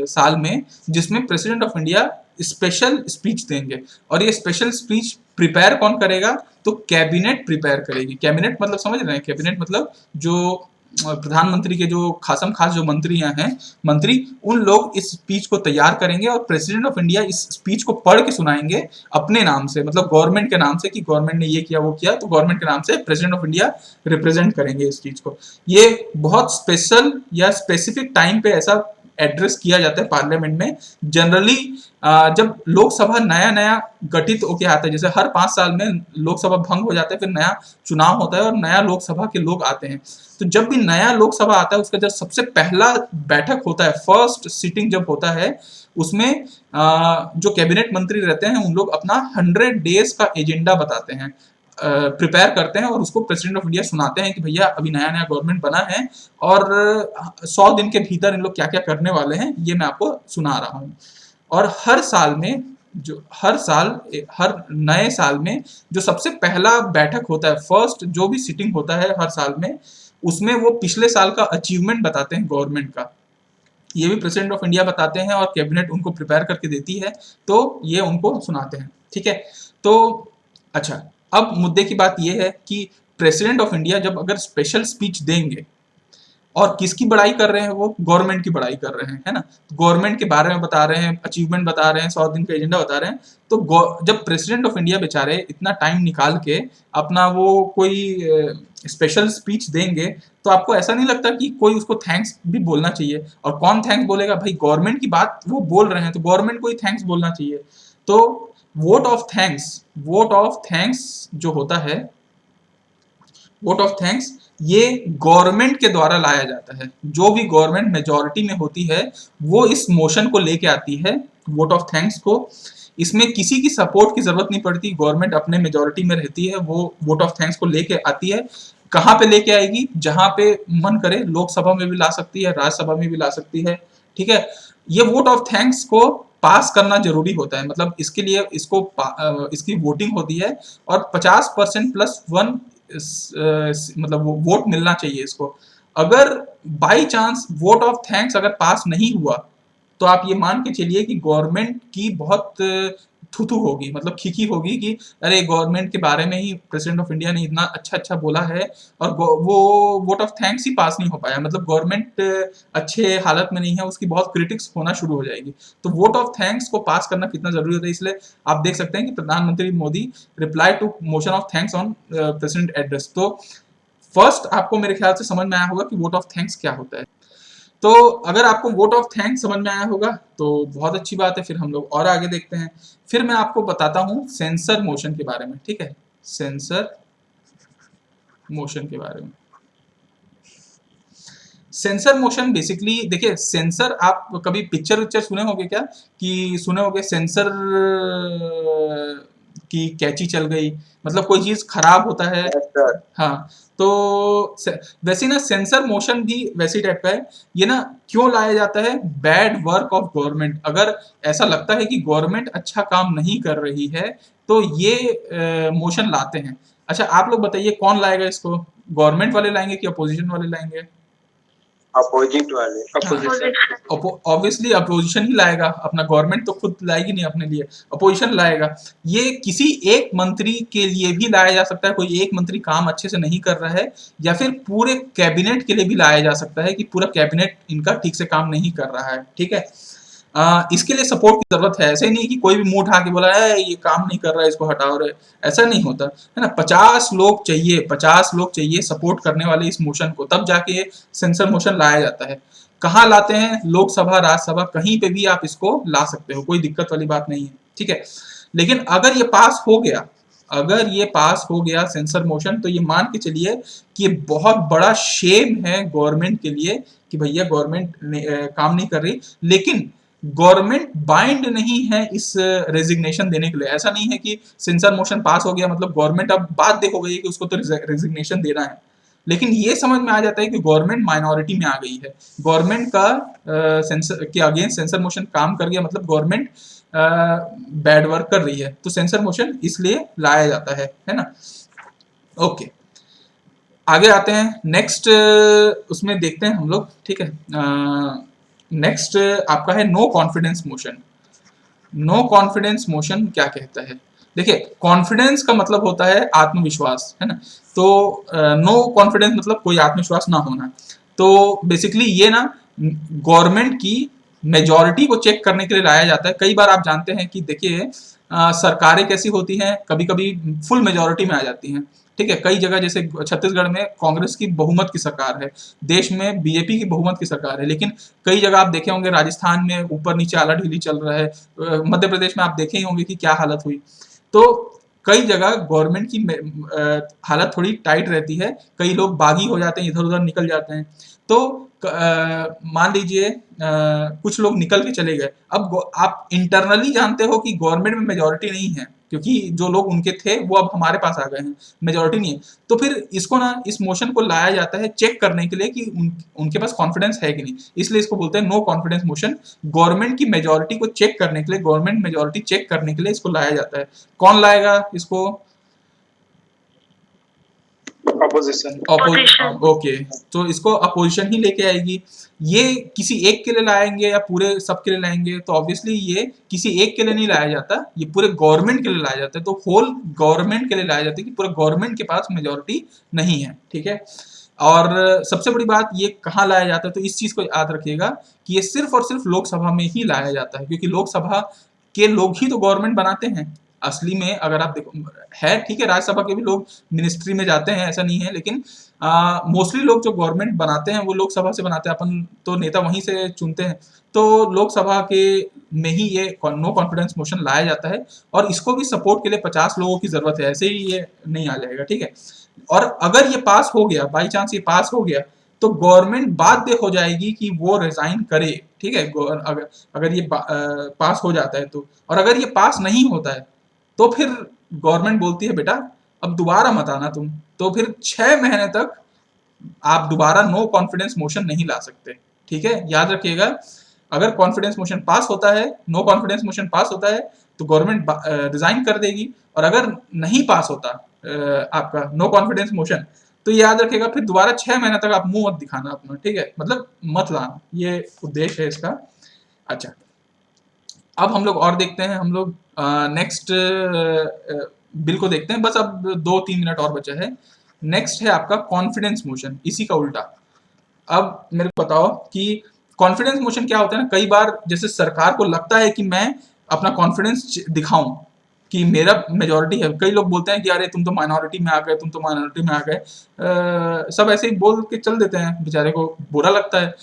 साल में जिसमें president of India special speech देंगे। और ये स्पेशल स्पीच प्रिपेयर कौन करेगा, तो कैबिनेट प्रिपेयर करेगी। कैबिनेट मतलब समझ रहे हैं, कैबिनेट मतलब जो प्रधानमंत्री के जो खासम खास जो मंत्री उन लोग इस स्पीच को तैयार करेंगे और प्रेसिडेंट ऑफ इंडिया इस स्पीच को पढ़ के सुनाएंगे अपने नाम से, मतलब गवर्नमेंट के नाम से कि गवर्नमेंट ने ये किया वो किया, तो गवर्नमेंट के नाम से प्रेसिडेंट ऑफ इंडिया रिप्रेजेंट करेंगे इस चीज को। ये बहुत स्पेशल या स्पेसिफिक टाइम पे ऐसा एड्रेस किया जाता है पार्लियामेंट में। जनरली जब लोकसभा नया नया गठित होके आता है, जैसे हर 5 साल में लोकसभा भंग हो जाता है, फिर नया चुनाव होता है और नया लोकसभा के लोग आते हैं। तो जब भी नया लोकसभा आता है उसका जब सबसे पहला बैठक होता है, फर्स्ट सीटिंग जब होता है, उसमें जो कैबिनेट मंत्री रहते हैं उन लोग अपना 100 डेज का एजेंडा बताते हैं, प्रिपेयर करते हैं और उसको प्रेसिडेंट ऑफ इंडिया सुनाते हैं कि भैया अभी नया नया गवर्नमेंट बना है और 100 दिन के भीतर इन लोग क्या क्या करने वाले हैं ये मैं आपको सुना रहा हूँ। और हर नए साल में जो सबसे पहला बैठक होता है, फर्स्ट जो भी सिटिंग होता है हर साल में, उसमें वो पिछले साल का अचीवमेंट बताते हैं गवर्नमेंट का। ये भी प्रेसिडेंट ऑफ इंडिया बताते हैं और कैबिनेट उनको प्रिपेयर करके देती है, तो ये उनको सुनाते हैं। ठीक है, तो अच्छा, अब मुद्दे की बात यह है कि प्रेसिडेंट ऑफ इंडिया जब अगर स्पेशल स्पीच देंगे, और किसकी बड़ाई कर रहे हैं, वो गवर्नमेंट की बड़ाई कर रहे हैं, है ना, गवर्नमेंट के बारे में बता रहे हैं, अचीवमेंट बता रहे हैं, 100 दिन का एजेंडा बता रहे हैं। तो जब प्रेसिडेंट ऑफ इंडिया बेचारे इतना टाइम निकाल के अपना वो कोई स्पेशल स्पीच देंगे, तो आपको ऐसा नहीं लगता कि कोई उसको थैंक्स भी बोलना चाहिए? और कौन थैंक्स बोलेगा भाई, गवर्नमेंट की बात वो बोल रहे हैं तो गवर्नमेंट को ही थैंक्स बोलना चाहिए। तो वोट ऑफ थैंक्स जो होता है, वोट ऑफ थैंक्स ये गवर्नमेंट के द्वारा लाया जाता है। जो भी गवर्नमेंट मेजॉरिटी में होती है वो इस मोशन को लेके आती है, वोट ऑफ थैंक्स को। इसमें किसी की सपोर्ट की जरूरत नहीं पड़ती, गवर्नमेंट अपने मेजॉरिटी में रहती है, वो वोट ऑफ थैंक्स को लेके आती है। कहाँ पे लेके आएगी? जहां पे मन करे, लोकसभा में भी ला सकती है, राज्यसभा में भी ला सकती है। ठीक है, ये वोट ऑफ थैंक्स को पास करना जरूरी होता है, मतलब इसके लिए इसकी वोटिंग होती है और 50% प्लस 1 मतलब वो वोट मिलना चाहिए इसको। अगर by chance vote of thanks अगर पास नहीं हुआ तो आप ये मान के चलिए कि गवर्नमेंट की बहुत थुथु होगी, मतलब खिकी होगी कि अरे गवर्नमेंट के बारे में ही प्रेसिडेंट ऑफ इंडिया ने इतना अच्छा बोला है और वो वोट ऑफ थैंक्स ही पास नहीं हो पाया, मतलब गवर्नमेंट अच्छे हालत में नहीं है, उसकी बहुत क्रिटिक्स होना शुरू हो जाएगी। तो वोट ऑफ थैंक्स को पास करना कितना जरूरी होता है, इसलिए आप देख सकते हैं कि प्रधानमंत्री Modi reply to motion of thanks on president address. तो फर्स्ट आपको मेरे ख्याल से समझ में आया होगा कि वोट ऑफ थैंक्स क्या होता है। तो अगर आपको वोट ऑफ थैंक्स समझ में आया होगा तो बहुत अच्छी बात है, फिर हम लोग और आगे देखते हैं। फिर मैं आपको बताता हूं सेंसर मोशन के बारे में। ठीक है, सेंसर मोशन के बारे में। सेंसर मोशन बेसिकली देखिए, सेंसर आप कभी पिक्चर सुने होंगे क्या, कि सुने होंगे सेंसर की कैची चल गई, मतलब कोई चीज खराब होता है। हाँ, तो वैसे ना सेंसर मोशन भी वैसी टाइप का है। ये ना क्यों लाया जाता है? बैड वर्क ऑफ गवर्नमेंट, अगर ऐसा लगता है कि गवर्नमेंट अच्छा काम नहीं कर रही है तो ये मोशन लाते हैं। अच्छा, आप लोग बताइए कौन लाएगा इसको, गवर्नमेंट वाले लाएंगे कि अपोजिशन वाले लाएंगे? अपोजिट वाले। ऑब्वियसली अपोजिशन ही लाएगा, अपना गवर्नमेंट तो खुद लाएगी नहीं अपने लिए, अपोजिशन लाएगा। ये किसी एक मंत्री के लिए भी लाया जा सकता है, कोई एक मंत्री काम अच्छे से नहीं कर रहा है, या फिर पूरे कैबिनेट के लिए भी लाया जा सकता है कि पूरा कैबिनेट इनका ठीक से काम नहीं कर रहा है। ठीक है, इसके लिए सपोर्ट की जरूरत है। ऐसे नहीं है कि कोई भी मुंह उठा के बोला है ये काम नहीं कर रहा है, इसको हटाओ रे, ऐसा नहीं होता है ना। 50 लोग चाहिए, 50 लोग चाहिए सपोर्ट करने वाले इस मोशन को, तब जाके सेंसर मोशन लाया जाता है। कहाँ लाते हैं? लोकसभा, राज्यसभा, कहीं पे भी आप इसको ला सकते हो, कोई दिक्कत वाली बात नहीं है, ठीक है। लेकिन अगर ये पास हो गया, अगर ये पास हो गया सेंसर मोशन, तो ये मान के चलिए कि ये बहुत बड़ा शेम है गवर्नमेंट के लिए कि भैया गवर्नमेंट काम नहीं कर रही। लेकिन गवर्नमेंट बाइंड नहीं है इस रेजिग्नेशन देने के लिए। ऐसा नहीं है कि सेंसर मोशन पास हो गया मतलब गवर्नमेंट अब बाध्य हो गई है कि उसको तो रेजिग्नेशन देना है। लेकिन ये समझ में आ जाता है कि गवर्नमेंट माइनॉरिटी में आ गई है, गवर्नमेंट का सेंसर के अगेंस्ट सेंसर मोशन काम कर गया, मतलब गवर्नमेंट बैड वर्क कर रही है, तो सेंसर मोशन इसलिए लाया जाता है ना। ओके, आगे आते हैं नेक्स्ट, उसमें देखते हैं हम लोग, ठीक है। नेक्स्ट आपका है no confidence motion. No confidence motion क्या कहता है? देखिए, कॉन्फिडेंस का मतलब होता है आत्मविश्वास, है ना। तो नो कॉन्फिडेंस मतलब कोई आत्मविश्वास ना होना। तो बेसिकली ये ना गवर्नमेंट की मेजॉरिटी को चेक करने के लिए लाया जाता है। कई बार आप जानते हैं कि देखिए सरकारें कैसी होती हैं, कभी कभी फुल मेजॉरिटी में आ जाती हैं, ठीक है। कई जगह जैसे छत्तीसगढ़ में कांग्रेस की बहुमत की सरकार है, देश में बीजेपी की बहुमत की सरकार है, लेकिन कई जगह आप देखे होंगे राजस्थान में ऊपर नीचे आला ढीली चल रहा है, मध्य प्रदेश में आप देखे ही होंगे कि क्या हालत हुई। तो कई जगह गवर्नमेंट की हालत थोड़ी टाइट रहती है, कई लोग बागी हो जाते हैं, इधर उधर निकल जाते हैं। तो मान लीजिए कुछ लोग निकल के चले गए। अब आप इंटरनली जानते हो कि गवर्नमेंट में मेजोरिटी नहीं है, क्योंकि जो लोग उनके थे वो अब हमारे पास आ गए हैं, मेजोरिटी नहीं है। तो फिर इसको ना, इस मोशन को लाया जाता है चेक करने के लिए कि उनके पास कॉन्फिडेंस है कि नहीं, इसलिए इसको बोलते हैं नो कॉन्फिडेंस मोशन। गवर्नमेंट की मेजोरिटी को चेक करने के लिए, गवर्नमेंट मेजोरिटी चेक करने के लिए इसको लाया जाता है। कौन लाएगा इसको? अपोजिशन। Opposition. ओके, तो इसको अपोजिशन ही लेके आएगी। ये किसी एक के लिए लाएंगे या पूरे सब के लिए लाएंगे? तो ऑब्वियसली ये किसी एक के लिए नहीं लाया जाता, ये पूरे गवर्नमेंट के लिए लाया जाता है। तो होल गवर्नमेंट के लिए लाया जाता है कि पूरे गवर्नमेंट के पास मेजोरिटी नहीं है, ठीक है। और सबसे बड़ी बात, ये कहाँ लाया जाता है? तो इस चीज को याद रखिएगा कि ये सिर्फ और सिर्फ लोकसभा में ही लाया जाता है, क्योंकि लोकसभा के लोग ही तो गवर्नमेंट बनाते हैं असली में। अगर आप देखो है, ठीक है, राज्यसभा के भी लोग मिनिस्ट्री में जाते हैं, ऐसा नहीं है, लेकिन मोस्टली लोग जो गवर्नमेंट बनाते हैं वो लोकसभा से बनाते हैं, अपन तो नेता वहीं से चुनते हैं। तो लोकसभा के में ही ये नो कॉन्फिडेंस मोशन लाया जाता है, और इसको भी सपोर्ट के लिए 50 लोगों की जरूरत है, ऐसे ही ये नहीं आ जाएगा, ठीक है। और अगर ये पास हो गया, बाई चांस ये पास हो गया, तो गवर्नमेंट बाध्य हो जाएगी कि वो रिजाइन करे, ठीक है। अगर ये पास हो जाता है तो, और अगर ये पास नहीं होता है तो फिर गवर्नमेंट बोलती है बेटा अब दोबारा मत आना तुम। तो फिर 6 महीने तक आप दोबारा नो कॉन्फिडेंस मोशन नहीं ला सकते, ठीक है। याद रखिएगा, अगर कॉन्फिडेंस मोशन पास होता है, नो कॉन्फिडेंस मोशन पास होता है, तो गवर्नमेंट रिजाइन कर देगी। और अगर नहीं पास होता आपका नो कॉन्फिडेंस मोशन, तो याद रखिएगा फिर दोबारा 6 महीने तक आप मुंह मत दिखाना अपना, ठीक है, मतलब मत लाना, ये उद्देश्य है इसका। अच्छा, अब हम लोग और देखते हैं, हम लोग नेक्स्ट बिल को देखते हैं। बस अब 2-3 मिनट और बचा है। नेक्स्ट है आपका कॉन्फिडेंस मोशन, इसी का उल्टा। अब मेरे को बताओ कि कॉन्फिडेंस मोशन क्या होता है ना। कई बार जैसे सरकार को लगता है कि मैं अपना कॉन्फिडेंस दिखाऊं कि मेरा मेजोरिटी है। कई लोग बोलते हैं कि अरे तुम तो माइनॉरिटी में आ गए, तुम तो माइनॉरिटी में आ गए। सब ऐसे ही बोल के चल देते हैं, बेचारे को बुरा लगता है।